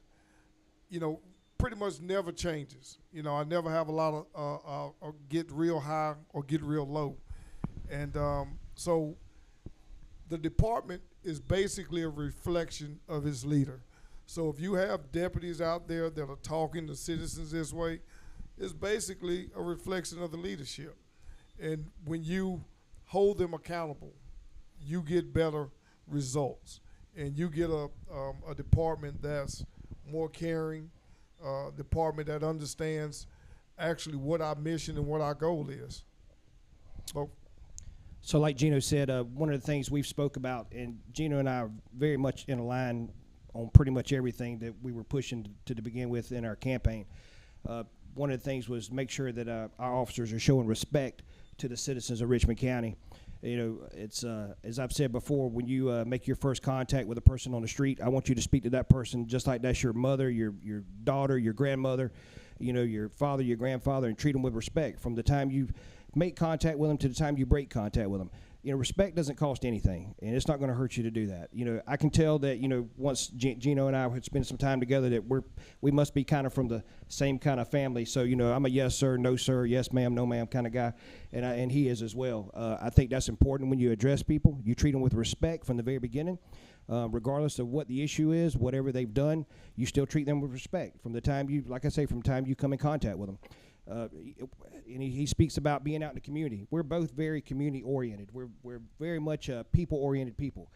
you know, pretty much never changes. You know, I never have a lot of get real high or get real low. And so the department is basically a reflection of its leader. So if you have deputies out there that are talking to citizens this way, it's basically a reflection of the leadership. And when you hold them accountable, you get better results. And you get a department that's more caring, department that understands actually what our mission and what our goal is. So like Gino said, one of the things we've spoke about, and Gino and I are very much in line on pretty much everything that we were pushing to begin with in our campaign. One of the things was make sure that our officers are showing respect to the citizens of Richmond County. You know, it's as I've said before, when you make your first contact with a person on the street, I want you to speak to that person just like that's your mother, your daughter, your grandmother, you know, your father, your grandfather, and treat them with respect from the time you make contact with them to the time you break contact with them. You know, respect doesn't cost anything, and it's not going to hurt you to do that. You know, I can tell that, you know, once Gino and I had spent some time together that we must be kind of from the same kind of family. So, you know, I'm a yes sir, no sir, yes ma'am, no ma'am kind of guy, and he is as well. I think that's important when you address people. You treat them with respect from the very beginning. Regardless of what the issue is, whatever they've done, you still treat them with respect from the time you, like I say, from the time you come in contact with them. And he speaks about being out in the community. We're both very community-oriented. We're very much people-oriented people.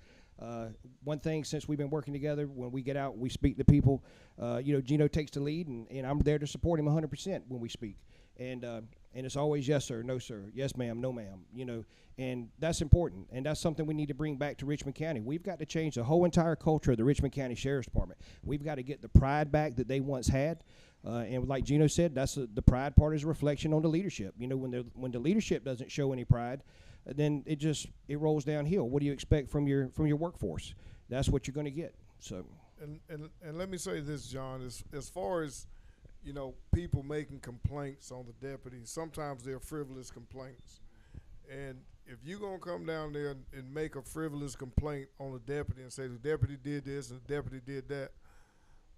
One thing since we've been working together, when we get out, we speak to people. You know, Gino takes the lead, and I'm there to support him 100% when we speak. And it's always yes sir, no sir, yes ma'am, no ma'am. You know, and that's important, and that's something we need to bring back to Richmond County. We've got to change the whole entire culture of the Richmond County Sheriff's Department. We've got to get the pride back that they once had. And like Gino said, that's the pride part is a reflection on the leadership. You know, when the leadership doesn't show any pride, then it rolls downhill. What do you expect from your workforce? That's what you're going to get. So. And let me say this, John, as far as, you know, people making complaints on the deputies, sometimes they're frivolous complaints. And if you're going to come down there and make a frivolous complaint on the deputy and say the deputy did this and the deputy did that,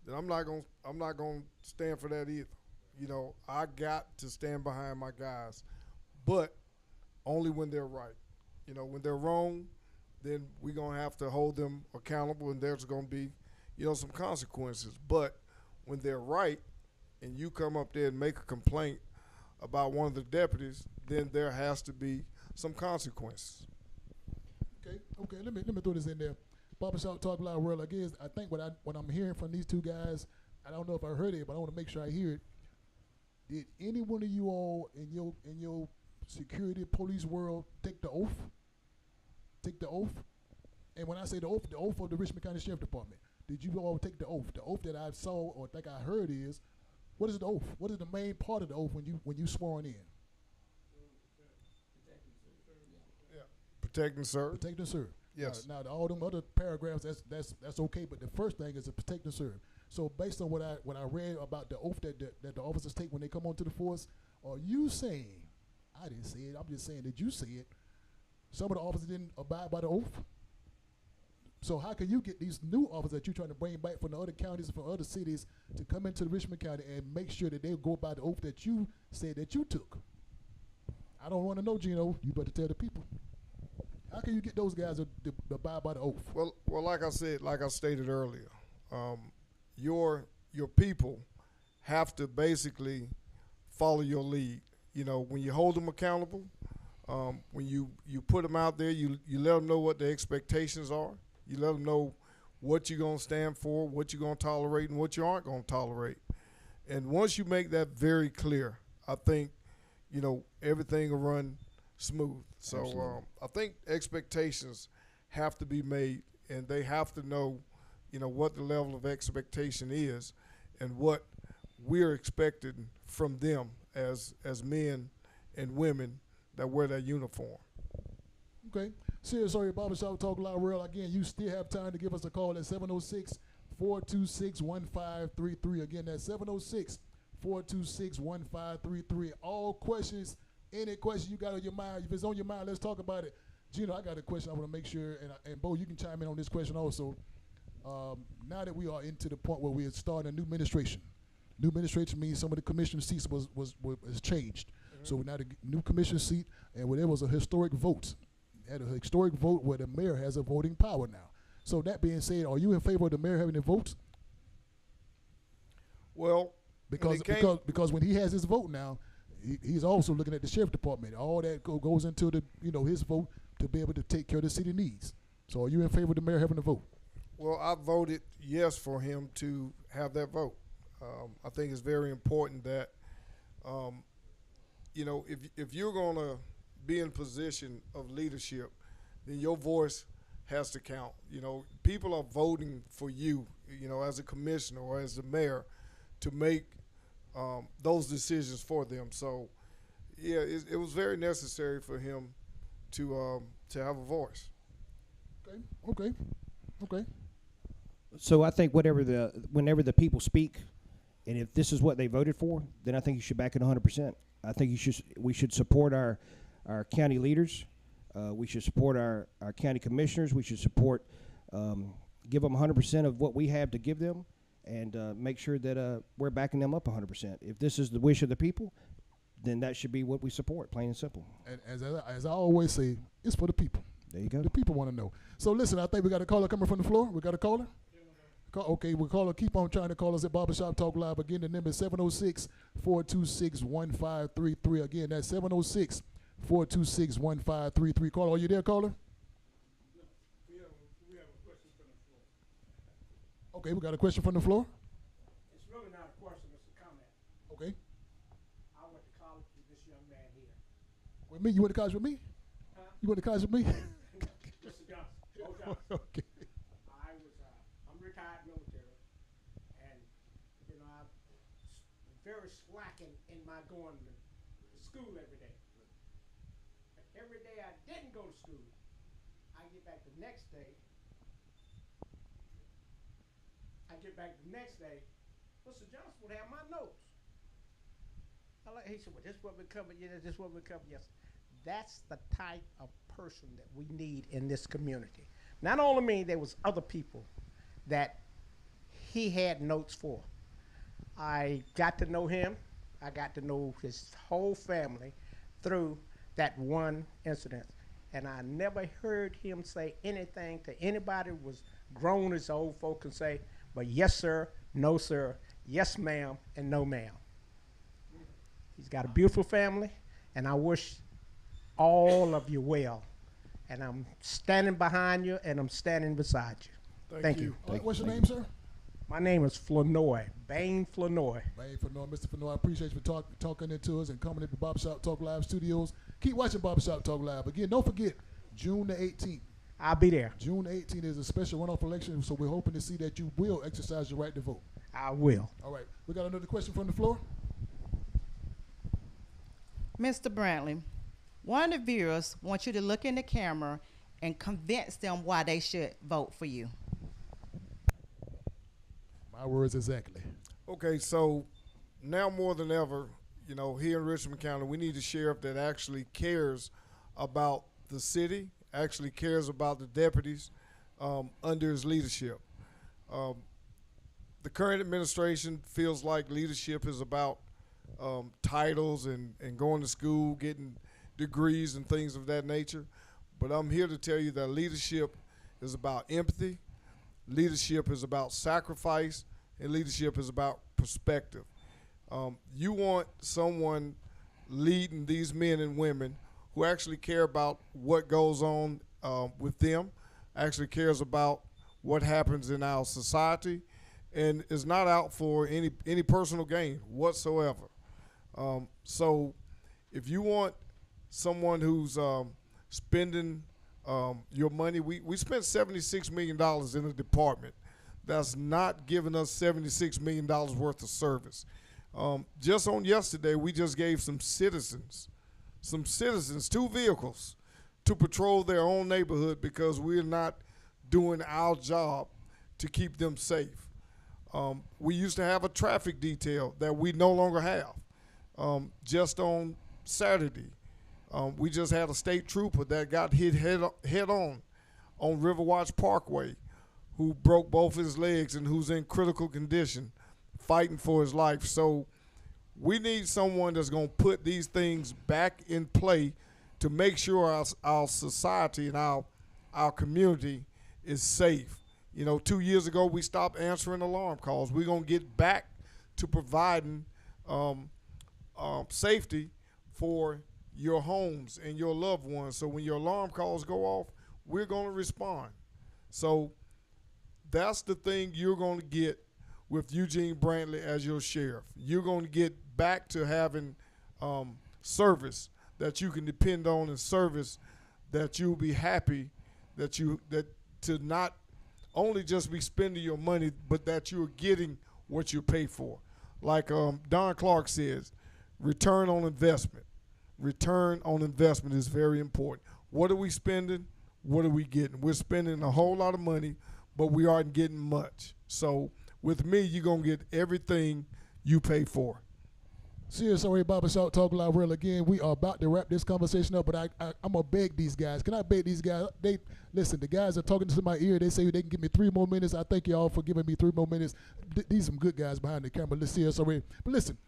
then I'm not going to stand for that either. You know, I got to stand behind my guys, but only when they're right. You know, when they're wrong, then we're going to have to hold them accountable, and there's going to be, you know, some consequences. But when they're right and you come up there and make a complaint about one of the deputies, then there has to be some consequences. Okay. Let me throw this in there. Barbershop Talk Loud World. Again, I think what I'm hearing from these two guys, I don't know if I heard it, but I want to make sure I hear it. Did any one of you all in your security police world take the oath? Take the oath? And when I say the oath of the Richmond County Sheriff Department, did you all take the oath? The oath that I saw or think I heard is, what is the oath? What is the main part of the oath when you sworn in? Protect and serve. Protect and serve. Yes. Now all them other paragraphs, that's okay, but the first thing is to protect and serve. So based on what I read about the oath that the officers take when they come onto the force, are you saying, I didn't say it, I'm just saying that you say it, some of the officers didn't abide by the oath? So how can you get these new officers that you're trying to bring back from the other counties, from other cities, to come into Richmond County and make sure that they go by the oath that you said that you took? I don't want to know, Gino. You better tell the people. How can you get those guys to abide by the oath? Well, like I stated earlier, your people have to basically follow your lead. You know, when you hold them accountable, when you put them out there, you let them know what the expectations are. You let them know what you're going to stand for, what you're going to tolerate, and what you aren't going to tolerate. And once you make that very clear, I think, you know, everything will run smooth. So I think expectations have to be made, and they have to know, you know, what the level of expectation is and what we're expecting from them as men and women that wear that uniform. Okay. Sorry, Barbershop Talk Loud World. Again, you still have time to give us a call at 706-426-1533. Again, that's 706-426-1533. All questions, any question you got on your mind, if it's on your mind, let's talk about it. Gino, I got a question I want to make sure, and Bo, you can chime in on this question also. Now that we are into the point where we're starting a new administration, New administration means some of the commissioner seats was changed. So now the new commissioner seat, and where there was a historic vote, had a historic vote where the mayor has a voting power now. So that being said, are you in favor of the mayor having the votes? Well, because when he has his vote now, he's also looking at the sheriff department. All that goes into the his vote to be able to take care of the city needs. So are you in favor of the mayor having the vote? Well, I voted yes for him to have that vote. I think it's very important that, if you're going to be in position of leadership, then your voice has to count. People are voting for you, as a commissioner or as the mayor to make those decisions for them. So, yeah, it was very necessary for him to have a voice. Okay. So I think whenever the people speak, and if this is what they voted for, then I think you should back it 100%. I think we should support our county leaders. We should support our county commissioners. We should support, give them 100% of what we have to give them, and make sure that we're backing them up 100%. If this is the wish of the people, then that should be what we support, plain and simple. And as I always say, it's for the people. There you go. The people want to know. So listen, I think we got a caller coming from the floor. We got a caller? Okay, we'll call her. Keep on trying to call us at Barbershop Talk Live. Again, the number is 706-426-1533. Again, that's 706-426-1533. Caller, are you there, caller? We have a question from the floor. Okay, we got a question from the floor. It's really not a question, it's a comment. Okay. I went to college with this young man here. With me? You went to college with me? Huh? You went to college with me? Mr. Johnson. Joe Johnson. Okay. I'm retired military, and I'm very slack in my going to school every day. But every day I didn't go to school, I get back the next day. Mr. Johnson would have my notes. He said, "Well, this is what we covered. Yeah, this is what we covered yesterday." That's the type of person that we need in this community. Not only me, there was other people that he had notes for. I got to know him. I got to know his whole family through that one incident. And I never heard him say anything to anybody who was grown as old folk can say, but yes, sir, no, sir, yes, ma'am, and no, ma'am. He's got a beautiful family, and I wish all of you well. And I'm standing behind you, and I'm standing beside you. Thank you. What's your name, sir? My name is Flournoy, Bain Flournoy. Bain Flournoy. Mr. Flournoy, I appreciate you for talking into us and coming into Barbershop Talk Live studios. Keep watching Barbershop Talk Live. Again, don't forget, June the 18th. I'll be there. June 18th is a special runoff election, so we're hoping to see that you will exercise your right to vote. I will. All right. We got another question from the floor. Mr. Brantley, one of the viewers wants you to look in the camera and convince them why they should vote for you. My words exactly. Okay, so now more than ever, here in Richmond County, we need a sheriff that actually cares about the city, actually cares about the deputies under his leadership. The current administration feels like leadership is about titles and going to school, getting degrees and things of that nature. But I'm here to tell you that leadership is about empathy, leadership is about sacrifice, and leadership is about perspective. You want someone leading these men and women who actually care about what goes on with them, actually cares about what happens in our society, and is not out for any personal gain whatsoever. So if you want someone who's spending your money, we spent $76 million in a department that's not giving us $76 million worth of service. Just on yesterday, we just gave some citizens 2 vehicles to patrol their own neighborhood because we're not doing our job to keep them safe. We used to have a traffic detail that we no longer have. Just on Saturday, we just had a state trooper that got hit head on Riverwatch Parkway, who broke both his legs and who's in critical condition fighting for his life. So we need someone that's going to put these things back in play to make sure our society and our community is safe. 2 years ago we stopped answering alarm calls. We're going to get back to providing safety for your homes and your loved ones. So when your alarm calls go off, we're going to respond. So that's the thing you're going to get with Eugene Brantley as your sheriff. You're going to get back to having service that you can depend on, and service that you'll be happy that to not only just be spending your money, but that you're getting what you pay for. Like Don Clark says, return on investment. Return on investment is very important. What are we spending? What are we getting? We're spending a whole lot of money, but we aren't getting much. So with me, you're going to get everything you pay for. CSRA Barbershop Talk Live Real again. We are about to wrap this conversation up, but I'm going to beg these guys. Can I beg these guys? Listen, the guys are talking to my ear. They say they can give me 3 more minutes. I thank y'all for giving me 3 more minutes. These are some good guys behind the camera. Let's see CSRA. But listen,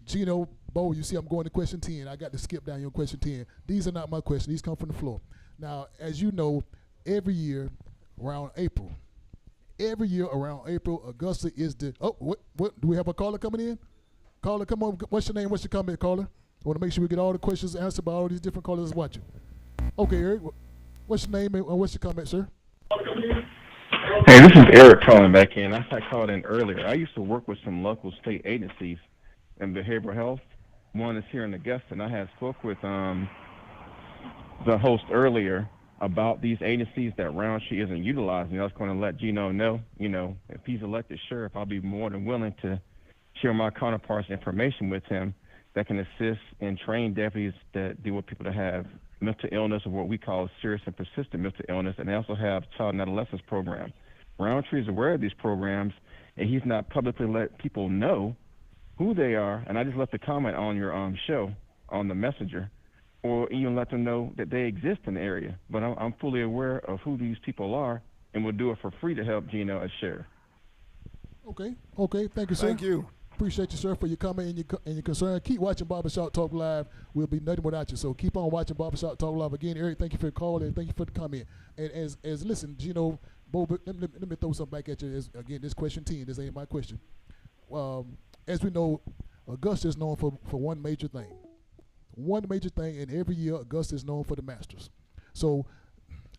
Gino, Bo, you see I'm going to question 10. I got to skip down your question 10. These are not my questions. These come from the floor. Now, as you know, every year around April, Augusta is the, what, do we have a caller coming in? Caller, come on. What's your name? What's your comment, caller? I want to make sure we get all the questions answered by all these different callers watching. Okay, Eric, what's your name and what's your comment, sir? Hey, this is Eric calling back in. I called in earlier. I used to work with some local state agencies in behavioral health. One is here in Augusta, and I had spoke with the host earlier about these agencies that Roundtree isn't utilizing. I was going to let Gino know, if he's elected sheriff, I'll be more than willing to share my counterparts' information with him that can assist and train deputies that deal with people that have mental illness, or what we call serious and persistent mental illness, and they also have child and adolescence program. Roundtree is aware of these programs, and he's not publicly let people know who they are, and I just left a comment on your show on the messenger, or even let them know that they exist in the area. But I'm fully aware of who these people are, and will do it for free to help Gino as sheriff. Okay, thank you, sir. Thank you. Appreciate you, sir, for your comment and your concern. Keep watching Barbershop Talk Live. We'll be nothing without you. So keep on watching Barbershop Talk Live. Again, Eric, thank you for the call and thank you for the comment. And as listen, Gino, Bo, let me throw something back at you. Again, this question 10. This ain't my question. As we know, Augusta is known for one major thing. And every year Augusta is known for the Masters. So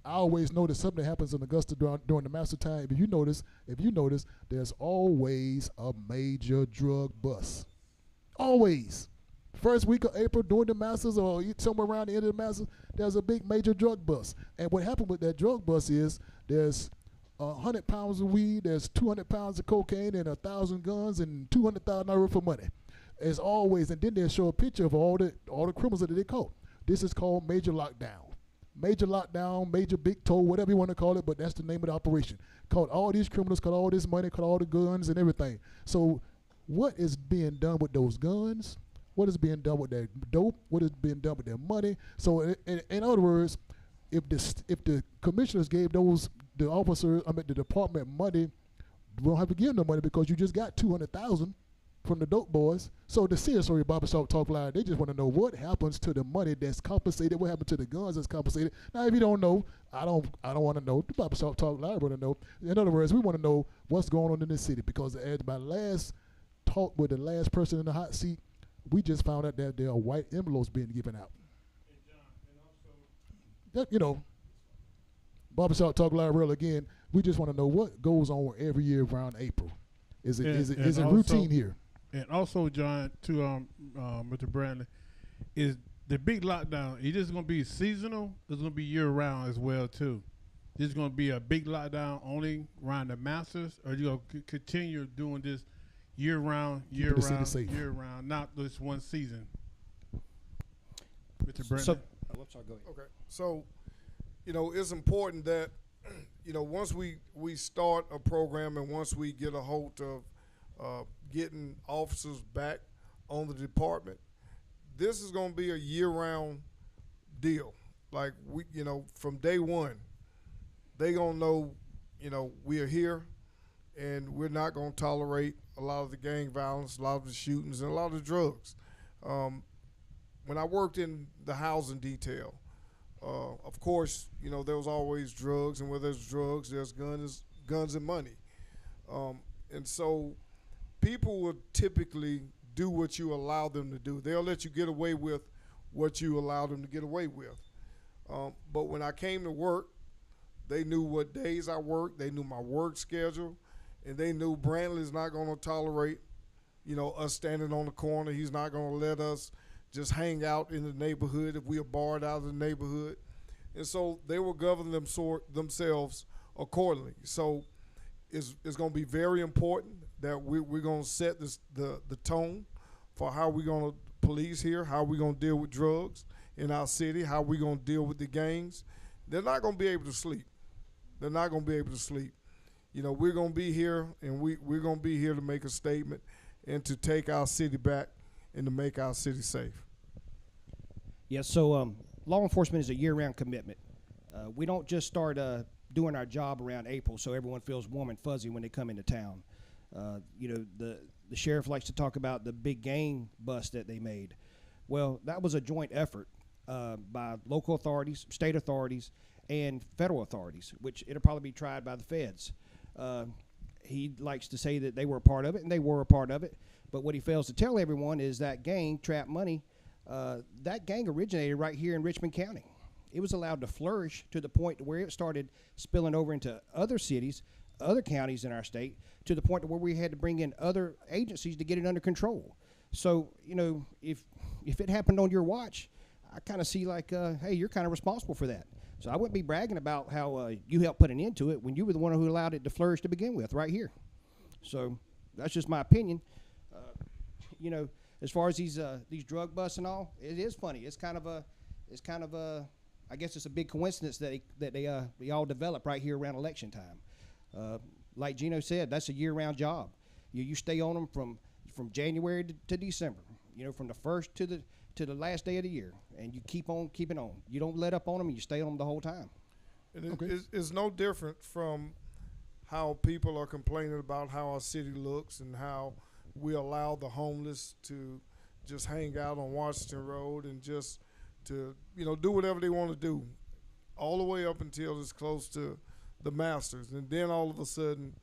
I always notice something happens in Augusta during the master time. If you notice, there's always a major drug bust. Always. First week of April during the Masters, or somewhere around the end of the Masters, there's a big major drug bust. And what happened with that drug bust is there's 100 pounds of weed, there's 200 pounds of cocaine, and 1,000 guns, and $200,000 for money. As always, and then they'll show a picture of all the criminals that they caught. This is called major lockdown. Major lockdown, major big toe, whatever you want to call it, but that's the name of the operation. Caught all these criminals, caught all this money, caught all the guns and everything. So what is being done with those guns? What is being done with that dope? What is being done with their money? So in other words, if the commissioners gave the officers, the department money, we don't have to give them money because you just got $200,000 from the dope boys. So the CSRA Barbershop Talk Live, they just want to know what happens to the money that's compensated, what happened to the guns that's compensated. Now, if you don't know, I don't want to know. The Barbershop Talk Live want to know. In other words, we want to know what's going on in this city, because at my last talk with the last person in the hot seat, we just found out that there are white envelopes being given out. Barbershop Talk Live Real again, we just want to know what goes on every year around April. Is it routine here? And also, John, to Mr. Brantley, is the big lockdown, is this going to be seasonal? It's going to be year-round as well, too. This is going to be a big lockdown only around the Masters, or you going to continue doing this year-round, not this one season? Mr. Brantley. Okay, so, it's important that, once we start a program and once we get a hold of getting officers back on the department, this is going to be a year-round deal. Like, from day one, they going to know, we are here. and we're not going to tolerate a lot of the gang violence, a lot of the shootings, and a lot of the drugs. When I worked in the housing detail, of course, there was always drugs, and where there's drugs, there's guns and money. And so people will typically do what you allow them to do. They'll let you get away with what you allow them to get away with. But when I came to work, they knew what days I worked, they knew my work schedule, and they knew Brantley's not going to tolerate, us standing on the corner. He's not going to let us just hang out in the neighborhood if we are barred out of the neighborhood. And so they will govern themselves accordingly. So it's going to be very important that we're going to set the tone for how we're going to police here, how we're going to deal with drugs in our city, how we're going to deal with the gangs. They're not going to be able to sleep. They're not going to be able to sleep. We're going to be here, and we're going to be here to make a statement and to take our city back and to make our city safe. Yeah, so law enforcement is a year-round commitment. We don't just start doing our job around April so everyone feels warm and fuzzy when they come into town. The sheriff likes to talk about the big gang bust that they made. Well, that was a joint effort by local authorities, state authorities, and federal authorities, which it'll probably be tried by the feds. He likes to say that they were a part of it, and they were a part of it. But what he fails to tell everyone is that gang, Trap Money, that gang originated right here in Richmond County. It was allowed to flourish to the point where it started spilling over into other cities, other counties in our state, to the point where we had to bring in other agencies to get it under control. So, if it happened on your watch, I kind of see like, hey, you're kind of responsible for that. So I wouldn't be bragging about how you helped put an end to it when you were the one who allowed it to flourish to begin with, right here. So that's just my opinion. As far as these drug busts and all, it is funny. It's kind of a, I guess it's a big coincidence that they all develop right here around election time. Like Gino said, that's a year-round job. You stay on them from January to December. From the first to the last day of the year, and you keep on keeping on. You don't let up on them, and you stay on them the whole time. It's no different from how people are complaining about how our city looks and how we allow the homeless to just hang out on Washington Road and just to do whatever they want to do, all the way up until it's close to the Masters, and then all of a sudden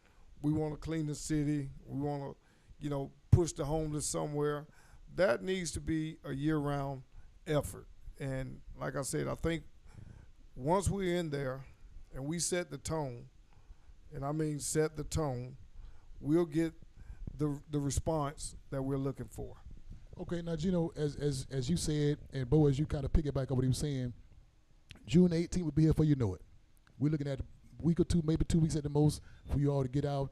we want to clean the city. We want to push the homeless somewhere. That needs to be a year-round effort. And like I said, I think once we're in there and we set the tone, and I mean set the tone, we'll get the response that we're looking for. Okay, now Gino, as you said, and Bo, as you kind of piggyback on what he was saying, June 18th will be here before you know it. We're looking at a week or two, maybe 2 weeks at the most, for you all to get out,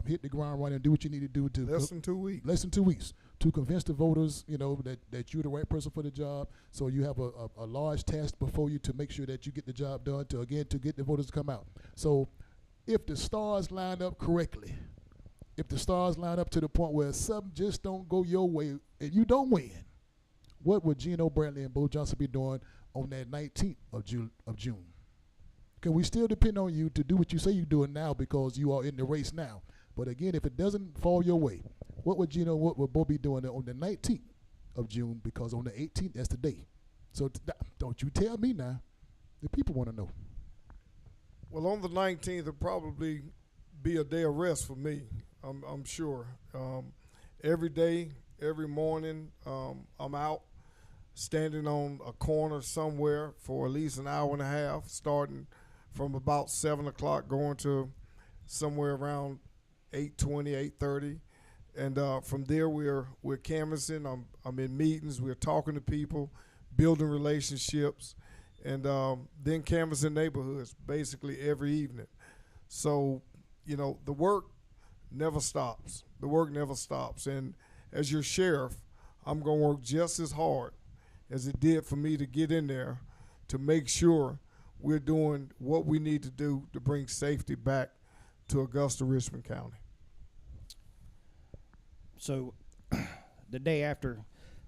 hit the ground running, and do what you need to do to less than 2 weeks. Less than 2 weeks to convince the voters, that you're the right person for the job. So you have a large task before you to make sure that you get the job done to get the voters to come out. So if the stars line up correctly, if the stars line up to the point where something just don't go your way and you don't win, what would Gino, Brantley, and Bo Johnson be doing on that 19th of June? Can we still depend on you to do what you say you're doing now because you are in the race now? But again, if it doesn't fall your way, what would Bo be doing on the 19th of June? Because on the 18th, that's the day. So don't you tell me now. The people want to know. Well, on the 19th, it'll probably be a day of rest for me, I'm sure. Every day, every morning, I'm out standing on a corner somewhere for at least an hour and a half, starting from about 7 o'clock, going to somewhere around 8:20, 8:30. And from there, we're canvassing. I'm in meetings. We're talking to people, building relationships, and then canvassing neighborhoods basically every evening. So, the work never stops. The work never stops. And as your sheriff, I'm going to work just as hard as it did for me to get in there to make sure we're doing what we need to do to bring safety back to Augusta, Richmond County. So the day after,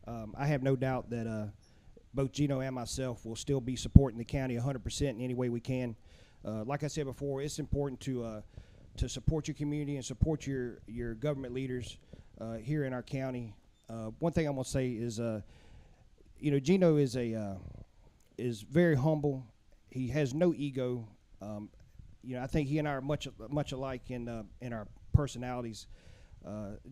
I have no doubt that both Gino and myself will still be supporting the county 100% in any way we can. Like I said before, it's important to to support your community and support your government leaders here in our county. One thing I'm gonna say is, Gino is very humble. He has no ego. I think he and I are much alike in our personalities.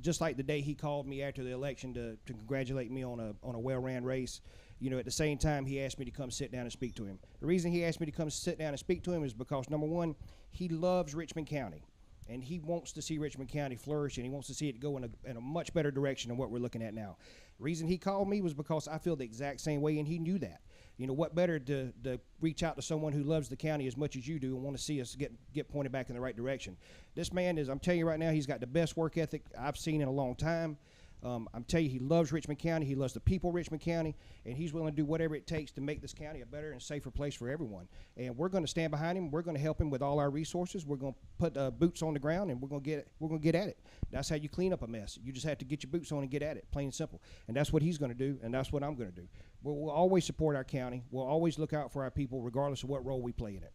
Just like the day he called me after the election to congratulate me on a well-ran race, at the same time he asked me to come sit down and speak to him. The reason he asked me to come sit down and speak to him is because, number one, he loves Richmond County, and he wants to see Richmond County flourish, and he wants to see it go in a much better direction than what we're looking at now. The reason he called me was because I feel the exact same way, and he knew that. What better to reach out to someone who loves the county as much as you do and want to see us get pointed back in the right direction. This man I'm telling you right now, he's got the best work ethic I've seen in a long time. I'm telling you, he loves Richmond County. He loves the people of Richmond County, and he's willing to do whatever it takes to make this county a better and safer place for everyone. And we're going to stand behind him. We're going to help him with all our resources. We're going to put boots on the ground, and we're going to get at it. That's how you clean up a mess. You just have to get your boots on and get at it, plain and simple. And that's what he's going to do, and that's what I'm going to do. We'll always support our county. We'll always look out for our people, regardless of what role we play in it.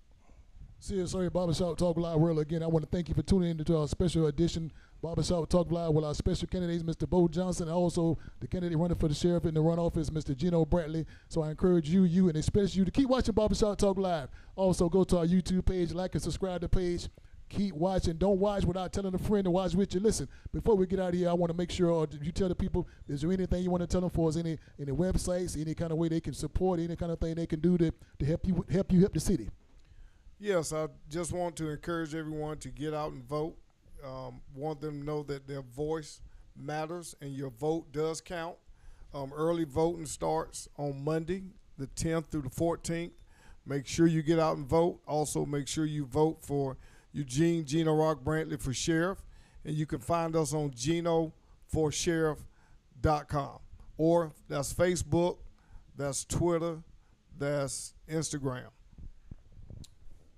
Serious Barbershop Talk Live World. Again, I want to thank you for tuning in to our special edition Barbershop Talk Live with our special candidates, Mr. Bo Johnson, and also the candidate running for the sheriff in the runoff is Mr. Gino Brantley. So I encourage you, and especially you to keep watching Barbershop Talk Live. Also, go to our YouTube page, like and subscribe to the page. Keep watching. Don't watch without telling a friend to watch with you. Listen, before we get out of here, I want to make sure you tell the people, is there anything you want to tell them for us, any websites, any kind of way they can support, any kind of thing they can do to help the city? Yes, I just want to encourage everyone to get out and vote. Want them to know that their voice matters and your vote does count. Early voting starts on Monday, the 10th through the 14th. Make sure you get out and vote. Also, make sure you vote for Eugene, Gino Rock Brantley for sheriff. And you can find us on GinoForSheriff.com. Or that's Facebook, that's Twitter, that's Instagram.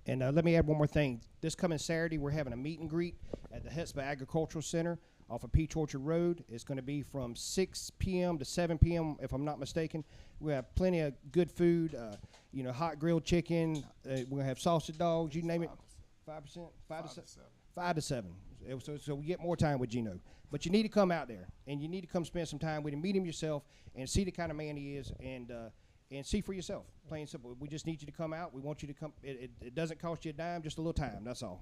And let me add one more thing. This coming Saturday, we're having a meet and greet at the Hetsville Agricultural Center off of Peach Orchard Road. It's going to be from 6 p.m. to 7 p.m., if I'm not mistaken. We have plenty of good food, hot grilled chicken. We're going to have sausage dogs, you name it. 5%? 5 to 7. So we get more time with Gino. But you need to come out there, and you need to come spend some time with him, meet him yourself, and see the kind of man he is, and see for yourself, plain and simple. We just need you to come out. We want you to come. It doesn't cost you a dime, just a little time. That's all.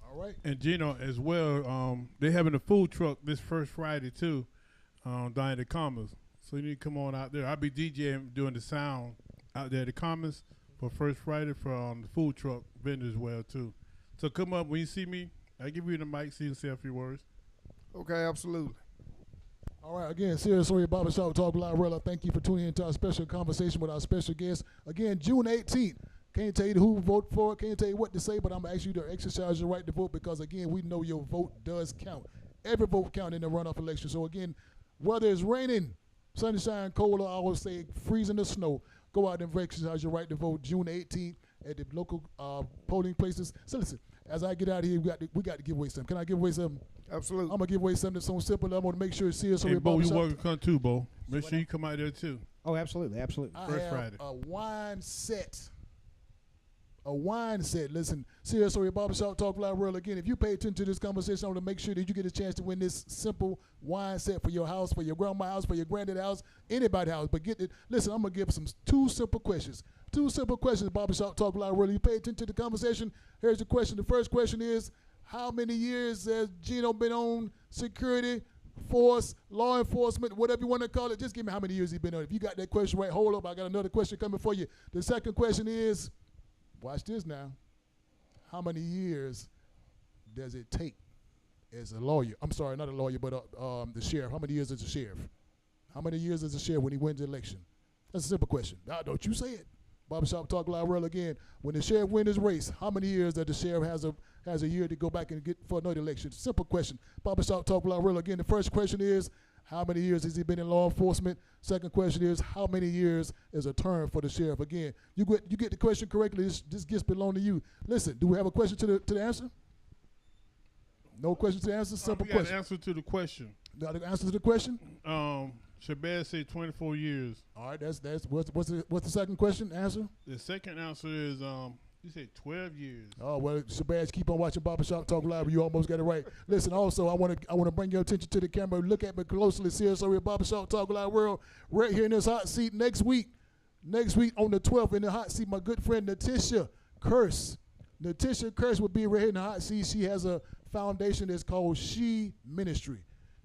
All right. And Gino, as well, they're having a food truck this first Friday, too, down at the Commons. So you need to come on out there. I'll be DJing, doing the sound out there at the Commons for first Friday for the food truck vendors as well, too. So come up. When you see me, I'll give you the mic so you can say a few words. Okay, absolutely. All right, again, Serious Story Barbershop Talk Live World. Thank you for tuning into our special conversation with our special guest. Again, June 18th. Can't tell you who vote for it, can't tell you what to say, but I'm going to ask you to exercise your right to vote because, again, we know your vote does count. Every vote counts in the runoff election. So, again, whether it's raining, sunshine, cold, or I would say freezing or snow, go out and exercise your right to vote June 18th at the local polling places. So, listen, as I get out of here, we got to give away something. Can I give away something? Absolutely. I'm going to give away something that's so simple. I'm going to make sure it's serious. Hey, Bo, you welcome to come too, Bo. Make sure you come out there, too. Oh, absolutely, absolutely. First Friday. A wine set. A wine set. Listen, Serious Story Barbershop Talk Live World. Again, if you pay attention to this conversation, I want to make sure that you get a chance to win this simple wine set for your house, for your grandma's house, for your granddad's house, anybody's house. But get it. Listen, I'm going to give two simple questions. Two simple questions, Barbershop Talk Live World. You pay attention to the conversation. Here's the question. The first question is, how many years has Gino been on security, force, law enforcement, whatever you want to call it? Just give me how many years he's been on. If you got that question right, hold up. I got another question coming for you. The second question is, watch this now. How many years does it take as a lawyer? I'm sorry, not a lawyer, but the sheriff. How many years as a sheriff? How many years as a sheriff when he wins the election? That's a simple question. Now, don't you say it. Barbershop Talk Live World again. When the sheriff wins his race, how many years does the sheriff has a year to go back and get for another election? Simple question. Barbershop Talk Live World again. The first question is, how many years has he been in law enforcement? Second question is, how many years is a term for the sheriff? Again, you get the question correctly. This gets belong to you. Listen, do we have a question to the answer? No question to the answer. Simple question. We got an answer to the question. Got the answer to the question? Shabazz said 24 years. All right, that's what's the second question? Answer? The second answer is You said 12 years. Oh, well, Shabazz, keep on watching Barbershop Talk Live. You almost got it right. Listen, also, I want to bring your attention to the camera. Look at me closely. CSO at Barbershop Talk Live World. Right here in this hot seat next week. Next week on the 12th in the hot seat, my good friend Natisha Curse. Natisha Curse will be right here in the hot seat. She has a foundation that's called She Ministry.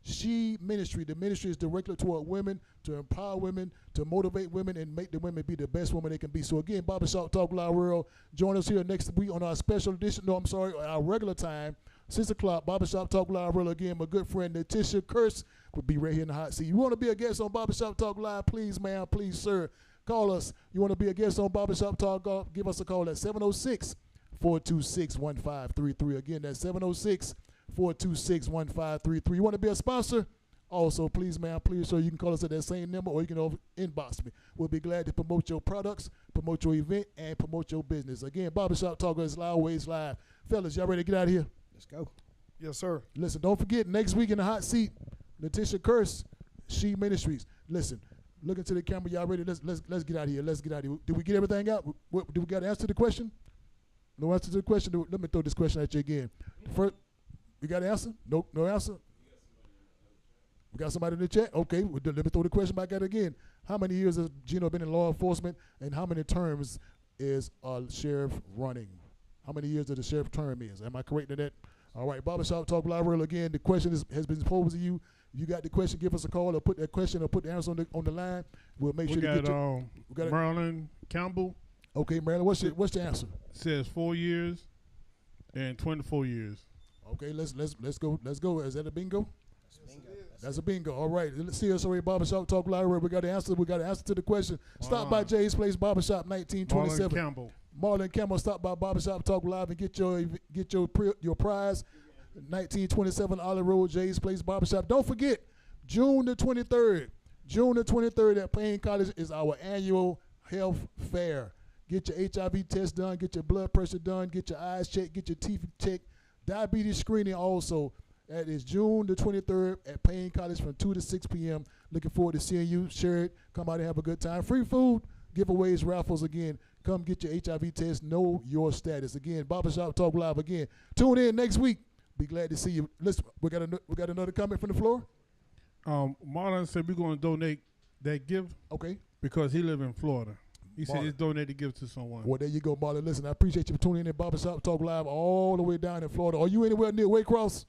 She Ministry. The ministry is directed toward women, to empower women, to motivate women, and make the women be the best women they can be. So again, Barbershop Talk Live World, join us here next week on our special edition. No, I'm sorry, our regular time, 6 o'clock. Barbershop Talk Live World again. My good friend Natisha Curse will be right here in the hot seat. You want to be a guest on Barbershop Talk Live? Please, ma'am, please, sir, call us. You want to be a guest on Barbershop Talk? Give us a call at 706-426-1533. Again, that's 706-426-1533. You want to be a sponsor? Also, please, ma'am, please, sir, you can call us at that same number or you can inbox me. We'll be glad to promote your products, promote your event, and promote your business. Again, Barbershop Talk is always live. Fellas, y'all ready to get out of here? Let's go. Yes, sir. Listen, don't forget, next week in the hot seat, Natisha Curse, She Ministries. Listen, look into the camera. Y'all ready? Let's get out of here. Let's get out of here. Did we get everything out? Did we got an answer to the question? No answer to the question? Let me throw this question at you again. First, you got an answer? Nope, no answer? We got somebody in the chat? Okay, well, let me throw the question back at again. How many years has Gino been in law enforcement, and how many terms is a sheriff running? How many years does the sheriff term is? Am I correct in that? All right, Barbershop Talk Live World again. The question has been posed to you. If you got the question, give us a call or put that question or put the answer on the line. We'll make sure to get you. We got Marilyn Campbell. Okay, Marilyn, what's the answer? It says 4 years and 24 years. Okay, let's go. Let's go. Is that a bingo? That's a bingo. All right. Let's see us already. Barbershop Talk Live. We got the answer. We got the answer to the question. Stop by Jay's Place Barbershop, 1927. Marlon Campbell. Marlon Campbell. Stop by Barbershop Talk Live and get your prize. 1927 Olive Road, Jay's Place Barbershop. Don't forget, June the 23rd. June the 23rd at Payne College is our annual health fair. Get your HIV test done. Get your blood pressure done. Get your eyes checked. Get your teeth checked. Diabetes screening also. That is June the 23rd at Payne College from 2 to 6 p.m. Looking forward to seeing you. Share it. Come out and have a good time. Free food, giveaways, raffles again. Come get your HIV test. Know your status. Again, Barbershop Talk Live again. Tune in next week. Be glad to see you. Listen, we got another comment from the floor. Marlon said we're going to donate that gift. Okay. Because he live in Florida. He said he's donated gift to someone. Well, there you go, Marlon. Listen, I appreciate you for tuning in Barbershop Talk Live all the way down in Florida. Are you anywhere near Waycross?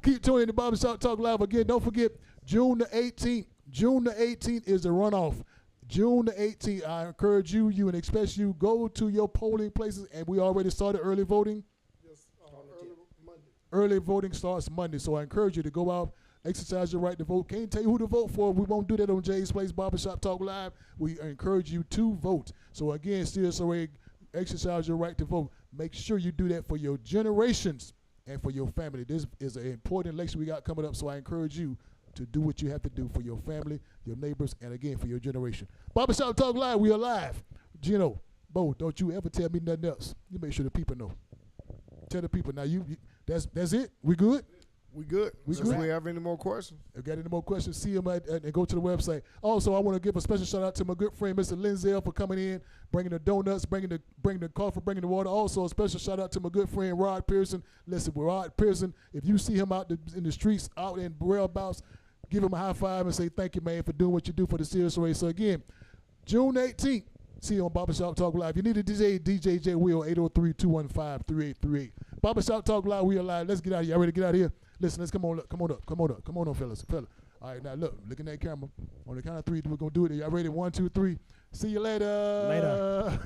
Keep tuning in to Barbershop Talk Live again. Don't forget, June the 18th. June the 18th is the runoff. June the 18th, I encourage you and expect you, go to your polling places, and we already started early voting. Yes, early Monday. Early voting starts Monday, so I encourage you to go out, exercise your right to vote. Can't tell you who to vote for. We won't do that on Jay's Place Barbershop Talk Live. We encourage you to vote. So again, CSOA, exercise your right to vote. Make sure you do that for your generations and for your family. This is an important election we got coming up, so I encourage you to do what you have to do for your family, your neighbors, and again, for your generation. Barbershop Talk Live, we are live. Gino, Bo, don't you ever tell me nothing else. You make sure the people know. Tell the people. Now, that's it? We good? We good. If we have any more questions? If you got any more questions, see them and go to the website. Also, I want to give a special shout out to my good friend, Mr. Linzel, for coming in, bringing the donuts, bringing the coffee, bringing the water. Also, a special shout out to my good friend, Rod Pearson. Listen, Rod Pearson, if you see him out in the streets, out in whereabouts, give him a high five and say thank you, man, for doing what you do for the CSOA. So, again, June 18th, see you on Barbershop Talk Live. If you need a DJ J Will, 803-215-3838. Barbershop Talk Live, we are live. Let's get out of here. Y'all ready to get out of here? Listen, let's come on up, fellas. All right, now look in that camera. On the count of three, we're gonna do it. Y'all ready? 1, 2, 3. See you later. Later.